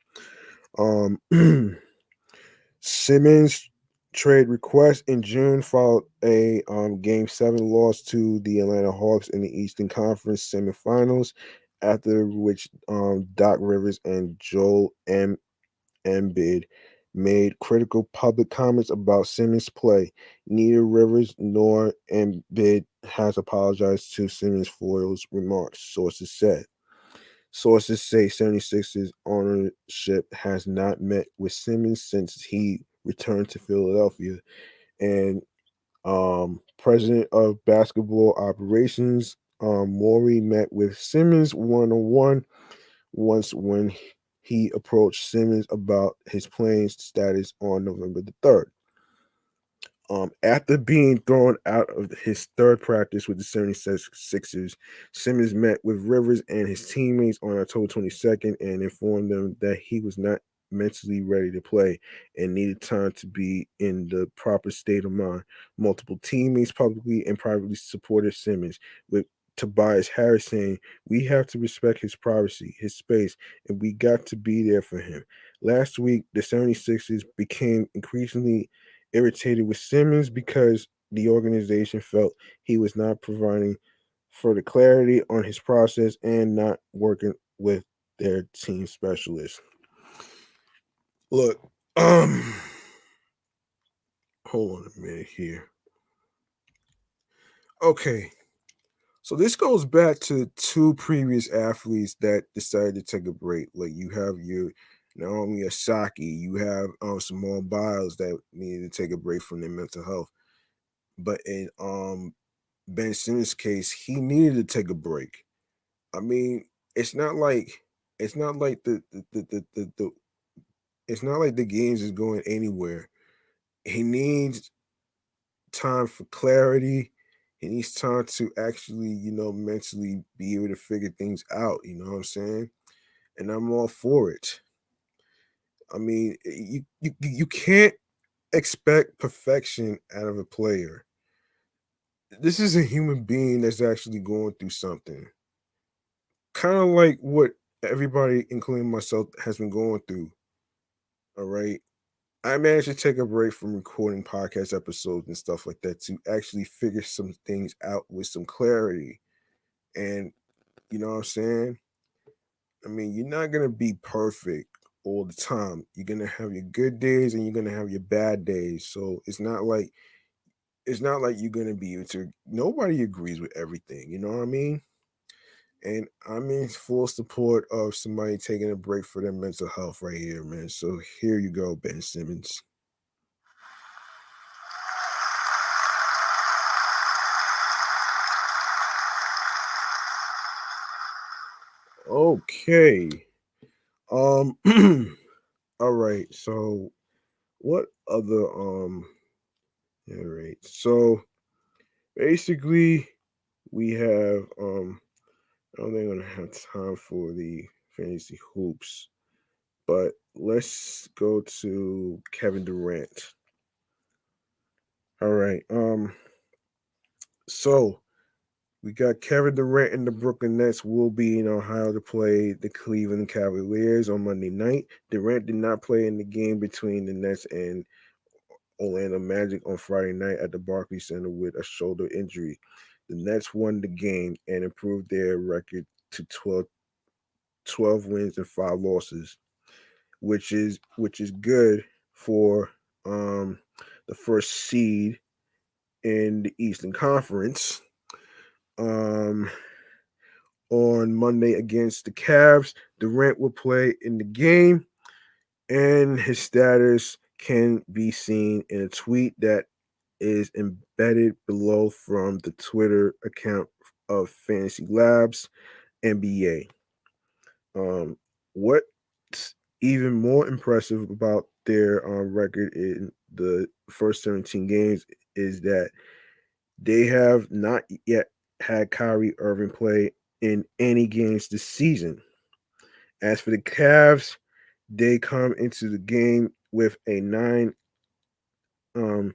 Simmons trade request in June followed a Game 7 loss to the Atlanta Hawks in the Eastern Conference semifinals, after which Doc Rivers and Joel Embiid made critical public comments about Simmons' play. Neither Rivers nor Embiid has apologized to Simmons for those remarks, sources said. Sources say 76ers ownership has not met with Simmons since he returned to Philadelphia, and president of basketball operations, Morey, met with Simmons one-on-one once when he approached Simmons about his playing status on November the 3rd. After being thrown out of his third practice with the 76ers, Simmons met with Rivers and his teammates on October 22nd and informed them that he was not mentally ready to play and needed time to be in the proper state of mind. Multiple teammates publicly and privately supported Simmons, with Tobias Harris saying, "We have to respect his privacy, his space, and we got to be there for him." Last week, the 76ers became increasingly irritated with Simmons because the organization felt he was not providing further clarity on his process and not working with their team specialists. Look, hold on a minute here. Okay, so this goes back to two previous athletes that decided to take a break. Like you have your Naomi Osaka, you have Simone Biles that needed to take a break from their mental health. But in Ben Simmons' case, he needed to take a break. I mean, it's not like it's not like the it's not like the games is going anywhere. He needs time for clarity. He needs time to actually, mentally be able to figure things out. You know what I'm saying? And I'm all for it. I mean, you can't expect perfection out of a player. This is a human being that's actually going through something, kind of like what everybody, including myself, has been going through. All right. I managed to take a break from recording podcast episodes and stuff like that to actually figure some things out with some clarity. And you know what I'm saying? I mean, you're not gonna be perfect all the time. You're gonna have your good days and you're gonna have your bad days. So it's not like you're gonna be able to. Nobody agrees with everything. You know what I mean? And I'm in full support of somebody taking a break for their mental health right here, man. So here you go, Ben Simmons. Okay. Um all right. So what other all right. So basically we have I don't think I'm gonna have time for the fantasy hoops, but let's go to Kevin Durant. All right. So we got Kevin Durant and the Brooklyn Nets will be in Ohio to play the Cleveland Cavaliers on Monday night. Durant did not play in the game between the Nets and Orlando Magic on Friday night at the Barclays Center with a shoulder injury. The Nets won the game and improved their record to 12 wins and 5 losses, which is good for the first seed in the Eastern Conference. Um, on Monday against the Cavs, Durant will play in the game, and his status can be seen in a tweet that is embedded below from the Twitter account of Fantasy Labs NBA. What's even more impressive about their record in the first 17 games is that they have not yet had Kyrie Irving play in any games this season. As for the Cavs, they come into the game with a um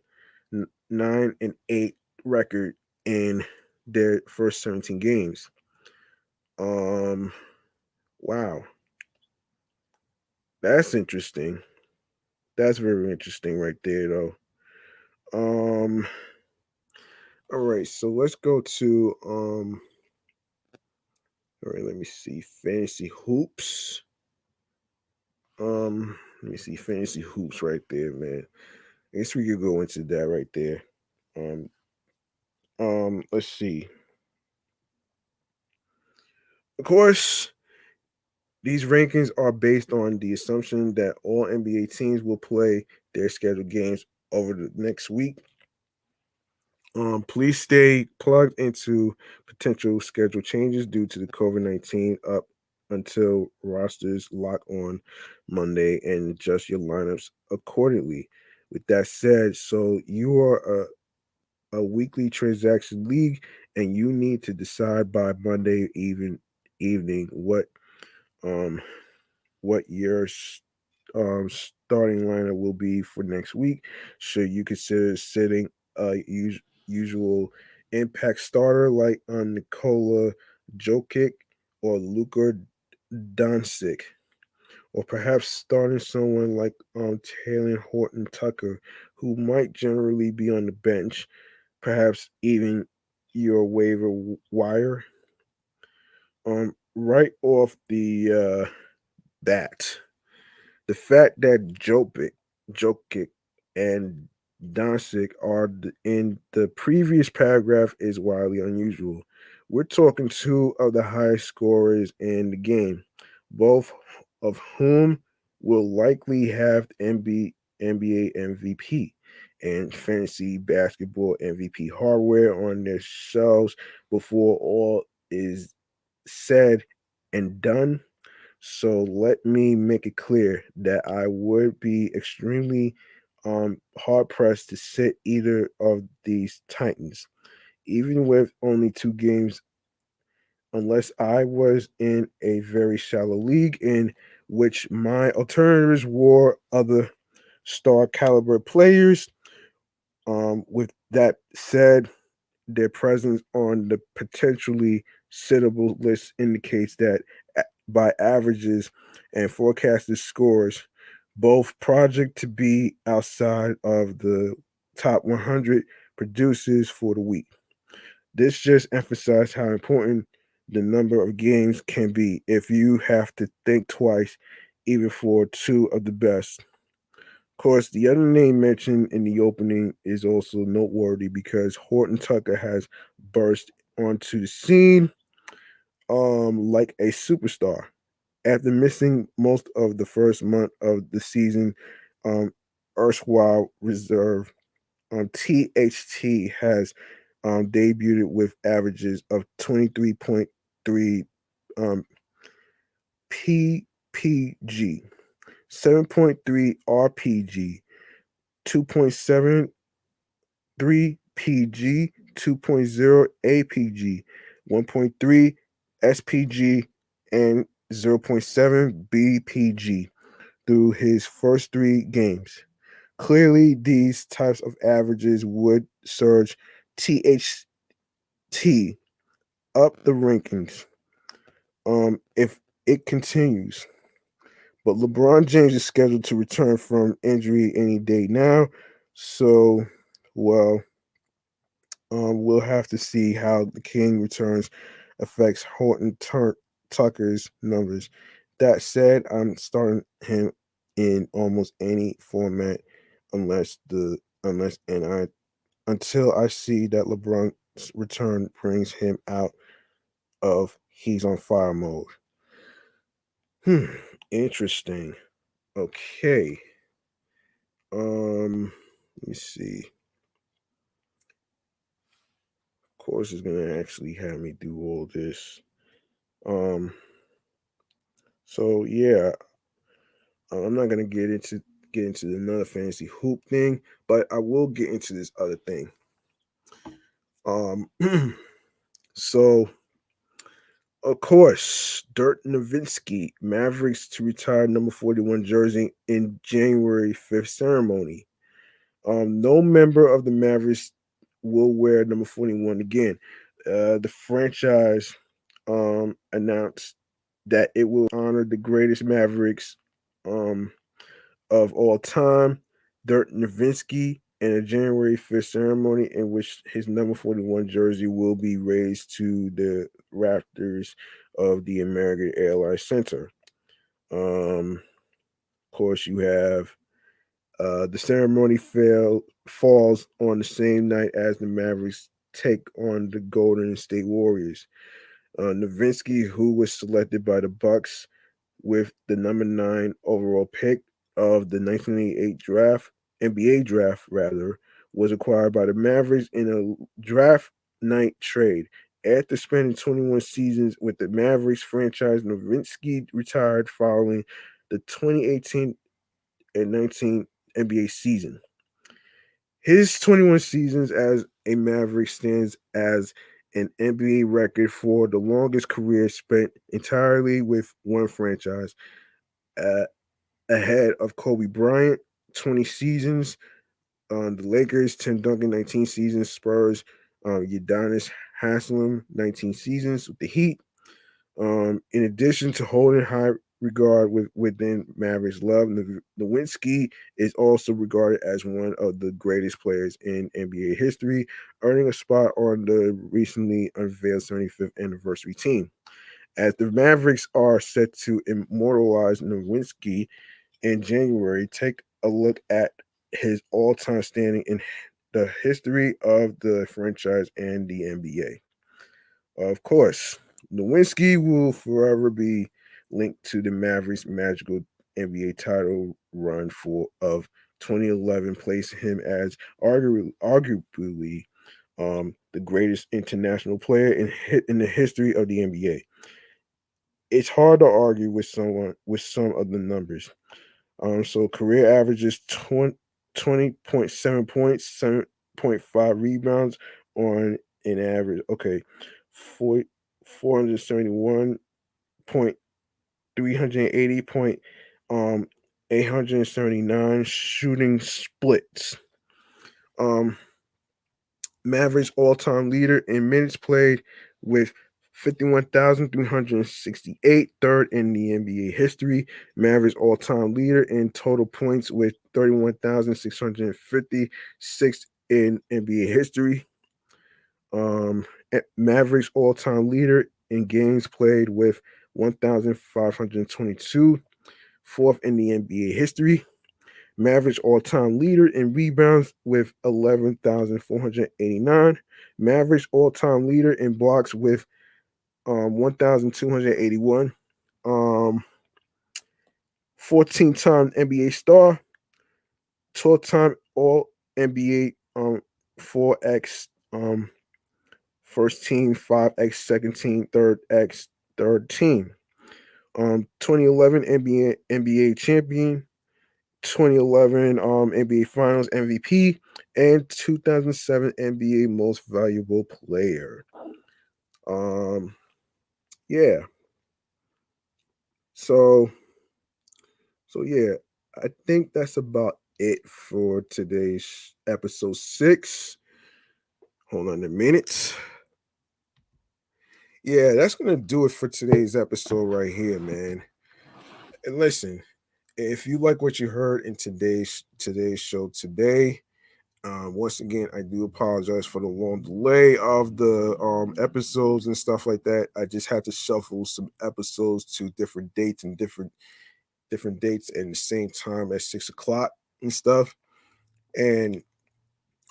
9-8 record in their first 17 games. Um wow, that's interesting. That's very interesting right there though. Um all right, so let's go to all right, let me see. Fantasy hoops. Let me see fantasy hoops right there, man. I guess we could go into that right there. Um let's see. Of course, these rankings are based on the assumption that all NBA teams will play their scheduled games over the next week. Please stay plugged into potential schedule changes due to the COVID-19 up until rosters lock on Monday and adjust your lineups accordingly. With that said, so you are a weekly transaction league and you need to decide by Monday evening um what your starting lineup will be for next week. Should you consider sitting a usual impact starter like Nikola Jokic or Luka Doncic, or perhaps starting someone like Taylor Horton Tucker, who might generally be on the bench, perhaps even your waiver wire. Right off the bat, the fact that Jokic and Doncic are in the previous paragraph is wildly unusual. We're talking two of the highest scorers in the game, both of whom will likely have NBA MVP and fantasy basketball MVP hardware on their shelves before all is said and done. So let me make it clear that I would be extremely hard pressed to sit either of these Titans, even with only 2 games, unless I was in a very shallow league in which my alternatives were other star caliber players. With that said, their presence on the potentially sittable list indicates that by averages and forecasted scores, both project to be outside of the top 100 producers for the week. This just emphasizes how important the number of games can be if you have to think twice, even for two of the best. Of course, the other name mentioned in the opening is also noteworthy because Horton Tucker has burst onto the scene like a superstar. After missing most of the first month of the season, um, erstwhile reserve THT has debuted with averages of 23.3 um, PPG, 7.3 RPG, 2.73 PG, 2.0 APG, 1.3 SPG, and zero point 0.7 BPG through his first 3 games. Clearly, these types of averages would surge THT up the rankings if it continues. But LeBron James is scheduled to return from injury any day now. So, well, we'll have to see how the King returns affects Tucker's numbers. That said, I'm starting him in almost any format unless I until I see that LeBron's return brings him out of he's on fire mode. Hmm, interesting. Okay. Let me see. Of course, it's gonna actually have me do all this. Um, so yeah, I'm not gonna get into another fantasy hoop thing, but I will get into this other thing. Um, so of course, Dirk Nowinski, Mavericks to retire number 41 jersey in January 5th ceremony. No member of the Mavericks will wear number 41 again. The franchise announced that it will honor the greatest Mavericks um, of all time, Dirk Nowinski, in a January 5th ceremony in which his number 41 jersey will be raised to the rafters of the American Airlines Center. Of course, you have the ceremony falls on the same night as the Mavericks take on the Golden State Warriors. Nowitzki, who was selected by the Bucks with the number 9 overall pick of the 1988 NBA draft rather, was acquired by the Mavericks in a draft night trade. After spending 21 seasons with the Mavericks franchise, Nowitzki retired following the 2018 and 19 NBA season. His 21 seasons as a Maverick stands as an NBA record for the longest career spent entirely with one franchise, uh, ahead of Kobe Bryant, 20 seasons, the Lakers, Tim Duncan, 19 seasons, Spurs, Udonis Haslam, 19 seasons with the Heat. In addition to holding high regard within Mavericks love, Nowinski is also regarded as one of the greatest players in NBA history, earning a spot on the recently unveiled 75th anniversary team. As the Mavericks are set to immortalize Nowinski in January, take a look at his all-time standing in the history of the franchise and the NBA. Of course, Nowinski will forever be linked to the Mavericks' magical NBA title run for of 2011, placing him as arguably the greatest international player in the history of the NBA. It's hard to argue with some of the numbers. So career averages 20.7 points, 7.5 rebounds on an average. Okay, 471 point 380 point 879 shooting splits. Um Mavericks all-time leader in minutes played with 51,368, third in the NBA history. Mavericks all-time leader in total points with 31,656 in NBA history. Mavericks all-time leader in games played with 1,522, fourth in the NBA history. Mavericks all-time leader in rebounds with 11,489. Mavericks all-time leader in blocks with 1,281. 14-time NBA star, 12-time All NBA 4x first team, 5x second team, third x third team. 2011 NBA champion, 2011 NBA Finals MVP, and 2007 NBA Most Valuable Player. Yeah. So yeah, I think that's about it for today's episode 6. Hold on a minute. Yeah, that's gonna do it for today's episode right here, man. And listen, if you like what you heard in today's show today, once again, I do apologize for the long delay of the episodes and stuff like that. I just had to shuffle some episodes to different dates and different dates at the same time at 6 o'clock and stuff. And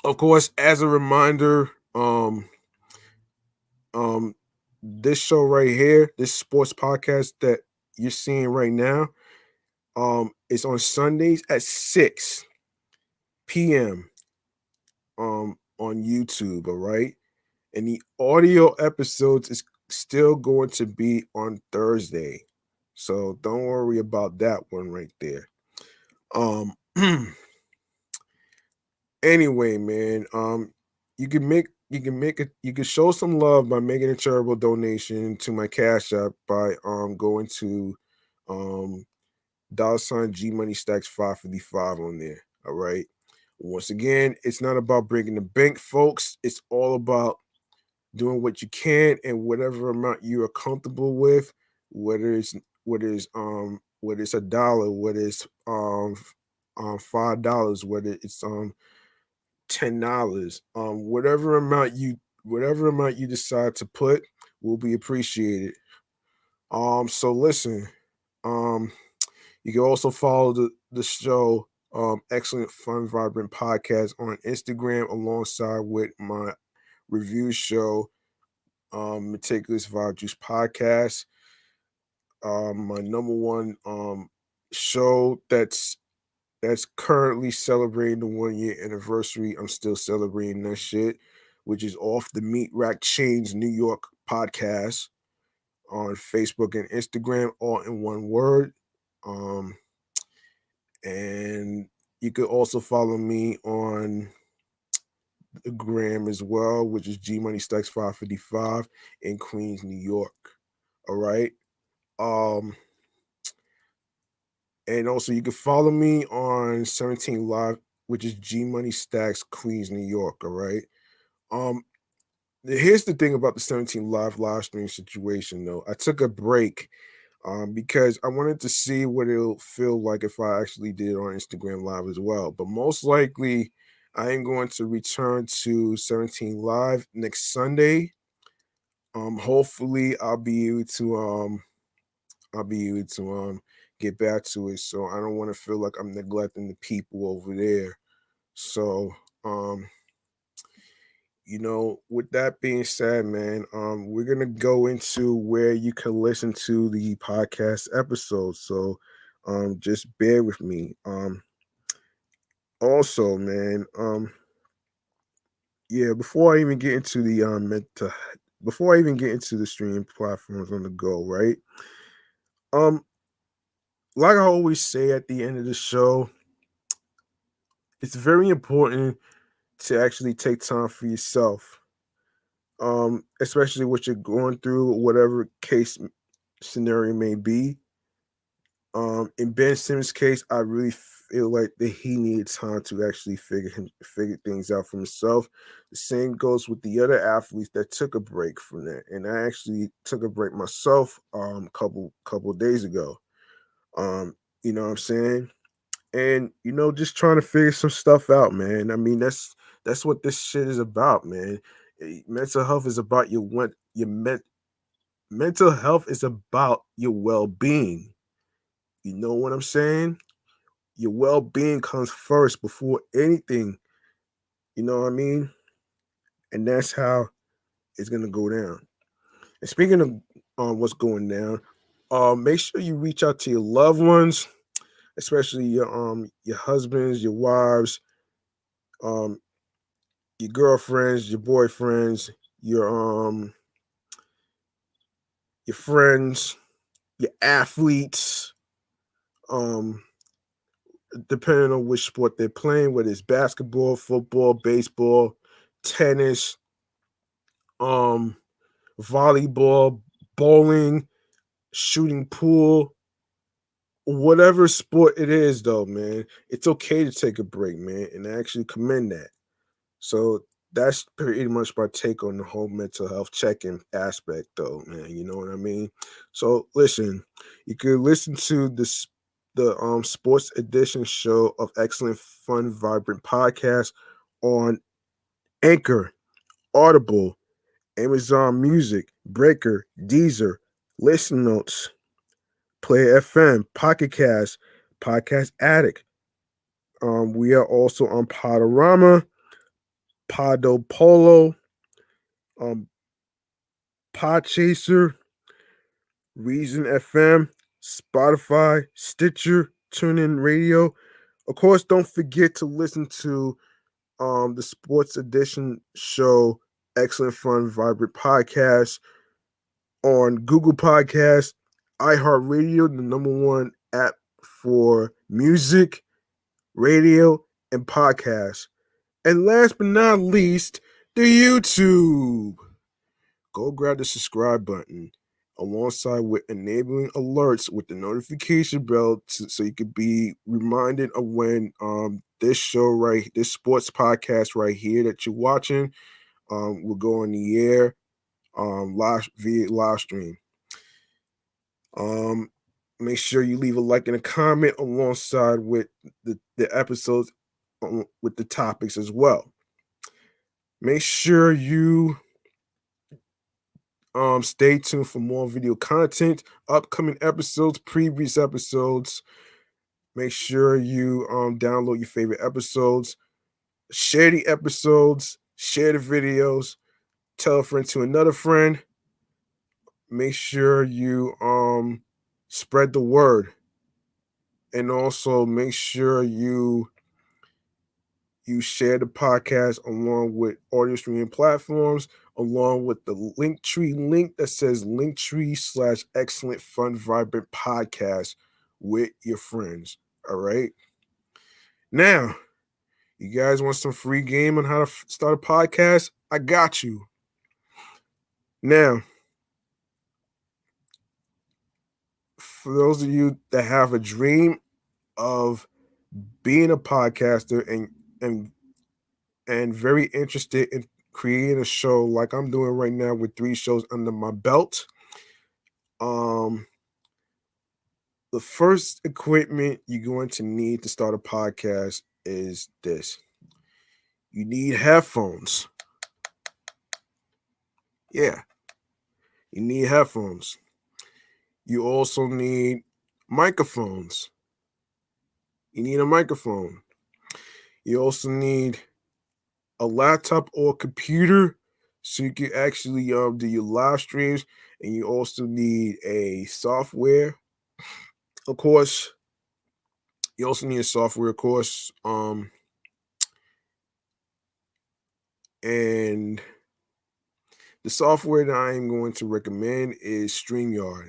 of course, as a reminder, this show right here, this sports podcast that you're seeing right now, it's on Sundays at 6 p.m. On YouTube, all right? And the audio episodes is still going to be on Thursday. So don't worry about that one right there. Anyway, man, you can show some love by making a charitable donation to my Cash App by going to $ G Money Stacks 555 on there. All right. Once again, it's not about breaking the bank, folks. It's all about doing what you can and whatever amount you are comfortable with, whether it's $1, whether it's $5, whether it's $10, whatever amount you decide to put will be appreciated. So listen, you can also follow the show Excellent Fun Vibrant Podcast on Instagram alongside with my review show Meticulous Vibe Juice Podcast. My number one show that's currently celebrating the 1 year anniversary. I'm still celebrating that shit, which is Off the Meat Rack Chains New York podcast on Facebook and Instagram, all in one word. And you could also follow me on the gram as well, which is G Money Stacks 555 in Queens, New York. All right. And also you can follow me on 17 Live, which is G Money Stacks Queens, New York. All right. Here's the thing about the 17 live stream situation though. I took a break because I wanted to see what it'll feel like if I actually did it on Instagram Live as well. But most likely I am going to return to 17 Live next Sunday. Hopefully I'll be able to get back to it. So I don't want to feel like I'm neglecting the people over there. So, with that being said, man, we're gonna go into where you can listen to the podcast episodes. So, just bear with me. Also, man, yeah, before I even get into the streaming platforms on the go, right? Um, like I always say at the end of the show, it's very important to actually take time for yourself. Especially what you're going through, whatever case scenario may be. In Ben Simmons' case, I really feel like that he needed time to actually figure things out for himself. The same goes with the other athletes that took a break from that, and I actually took a break myself. Couple days ago. You know what I'm saying? And just trying to figure some stuff out, man. I mean, that's what this shit is about, man. Mental health is about mental health is about your well-being. You know what I'm saying? Your well-being comes first before anything. You know what I mean? And that's how it's gonna go down. And speaking of what's going down, make sure you reach out to your loved ones, especially your husbands, your wives, um your girlfriends, your boyfriends, your friends, your athletes, um, depending on which sport they're playing, whether it's basketball, football, baseball, tennis, um, volleyball, bowling, shooting pool, whatever sport it is, though, man, it's okay to take a break, man, and I actually commend that. So that's pretty much my take on the whole mental health check-in aspect, though, man. You know what I mean? So listen, you can listen to the sports edition show of Excellent Fun Vibrant Podcast on Anchor, Audible, Amazon Music, Breaker, Deezer, Listen Notes, Play FM, Pocket Cast, Podcast Addict. We are also on Podorama, Podo Polo, um, Podchaser, Reason FM, Spotify, Stitcher, TuneIn Radio. Of course, don't forget to listen to the Sports Edition show, Excellent Fun Vibrant Podcast on Google Podcasts, iHeartRadio, the number one app for music, radio, and podcasts. And last but not least, the YouTube. Go grab the subscribe button alongside with enabling alerts with the notification bell so you could be reminded of when this sports podcast right here that you're watching will go on the air live via live stream. Um, Make sure you leave a like and a comment alongside with the episodes with the topics as well. Make sure you stay tuned for more video content, upcoming episodes, previous episodes. Make sure you download your favorite episodes, share the episodes, share the videos, tell a friend to another friend. Make sure you spread the word. And also make sure you share the podcast along with audio streaming platforms, along with the Linktree link that says Linktree/Excellent Fun Vibrant Podcast with your friends. All right. Now, you guys want some free game on how to start a podcast? I got you. Now, for those of you that have a dream of being a podcaster and very interested in creating a show like I'm doing right now with 3 shows under my belt. The first equipment you're going to need to start a podcast is this. You need headphones. Yeah, you need headphones. You also need microphones. You need a microphone. You also need a laptop or computer so you can actually do your live streams, and you also need a software, of course. You also need a software, of course, and the software that I am going to recommend is StreamYard.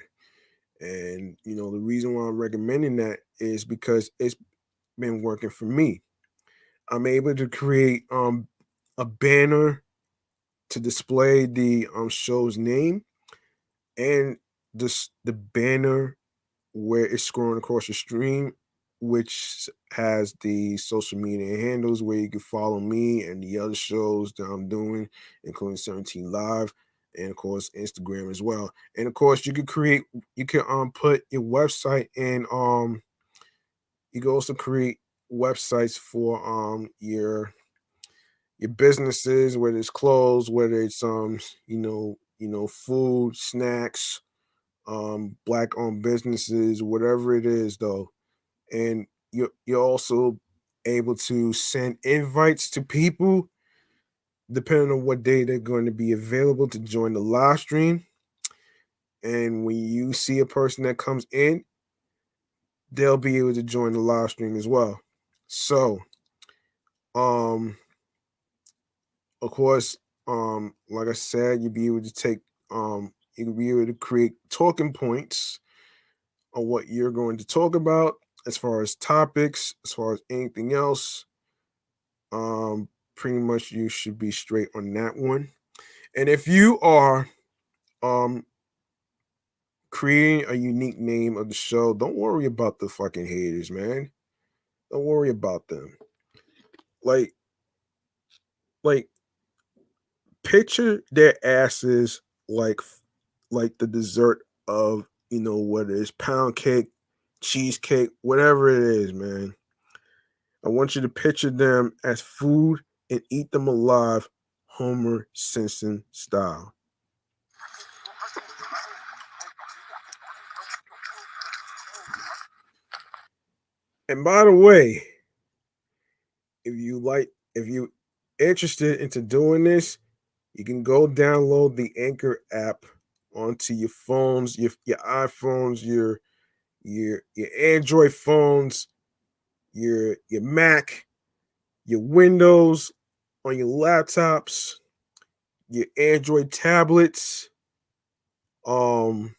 And the reason why I'm recommending that is because it's been working for me. I'm able to create a banner to display the show's name, and the banner where it's scrolling across the stream, which has the social media handles where you can follow me and the other shows that I'm doing, including 17 Live, and of course Instagram as well. And of course, you can put your website in. You can also create websites for your businesses, whether it's clothes, whether it's food, snacks, black owned businesses, whatever it is though. And you're also able to send invites to people depending on what day they're going to be available to join the live stream. And when you see a person that comes in, they'll be able to join the live stream as well. So, um, of course, like I said, you'll be able to you'll be able to create talking points on what you're going to talk about as far as topics, as far as anything else. Pretty much you should be straight on that one. And if you are um creating a unique name of the show, don't worry about the fucking haters, man. Don't worry about them. Like like picture their asses like the dessert of whether it's pound cake, cheesecake, whatever it is, man. I want you to picture them as food and eat them alive, Homer Simpson style. And by the way, if you interested into doing this, you can go download the Anchor app onto your phones, your iPhones, your Android phones, your Mac, your Windows, on your laptops, your Android tablets, um,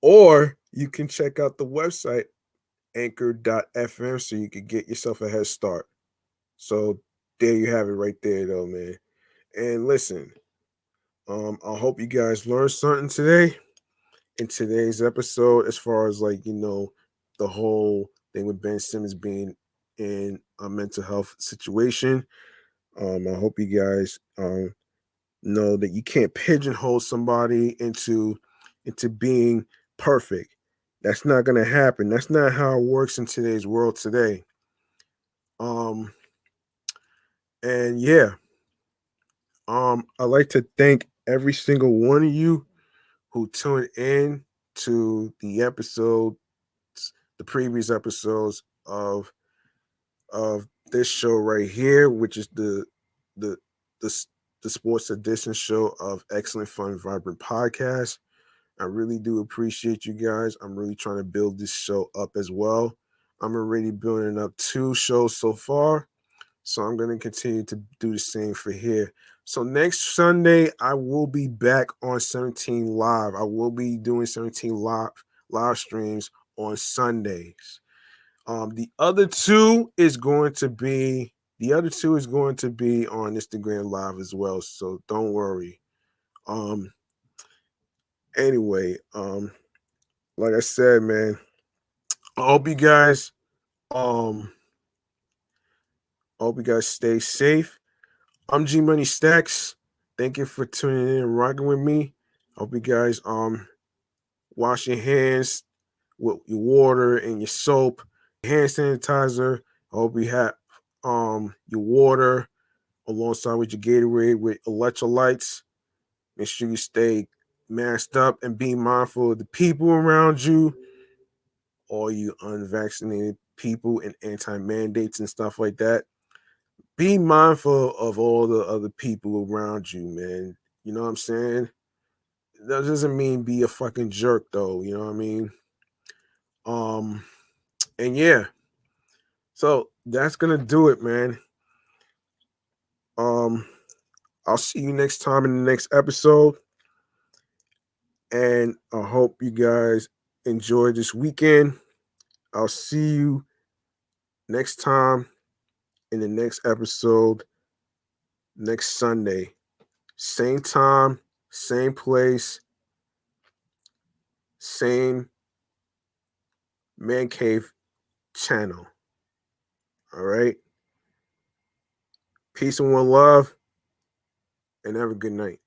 or you can check out the website anchor.fm so you can get yourself a head start. So there you have it right there though, man. And listen, I hope you guys learned something today in today's episode as far as the whole thing with Ben Simmons being in a mental health situation. I hope you guys know that you can't pigeonhole somebody into being perfect. That's not gonna happen. That's not how it works in today's world today. Um and yeah, I'd like to thank every single one of you who tuned in to the previous episodes of this show right here, which is the the, the sports edition show of Excellent Fun Vibrant Podcast. I really do appreciate you guys. I'm really trying to build this show up as well. I'm already building up 2 shows so far, so I'm going to continue to do the same for here. So next Sunday, I will be back on 17 Live. I will be doing 17 live streams on Sundays. The other two is going to be on Instagram Live as well. So don't worry. Um, anyway, like I said, man, I hope you guys um I hope you guys stay safe. I'm G Money Stacks. Thank you for tuning in and rocking with me. Hope you guys wash your hands with your water and your soap, hand sanitizer. I hope you have your water alongside with your Gatorade with electrolytes. Make sure you stay masked up and be mindful of the people around you. all you unvaccinated people and anti-mandates and stuff like that. Be mindful of all the other people around you, man. You know what I'm saying? That doesn't mean be a fucking jerk, though. You know what I mean? Um, and yeah, so that's gonna do it, man. Um, I'll see you next time in the next episode, and I hope you guys enjoy this weekend. I'll see you next time in the next episode next Sunday. Same time, same place, same Man Cave channel. All right. Peace and one love, and have a good night.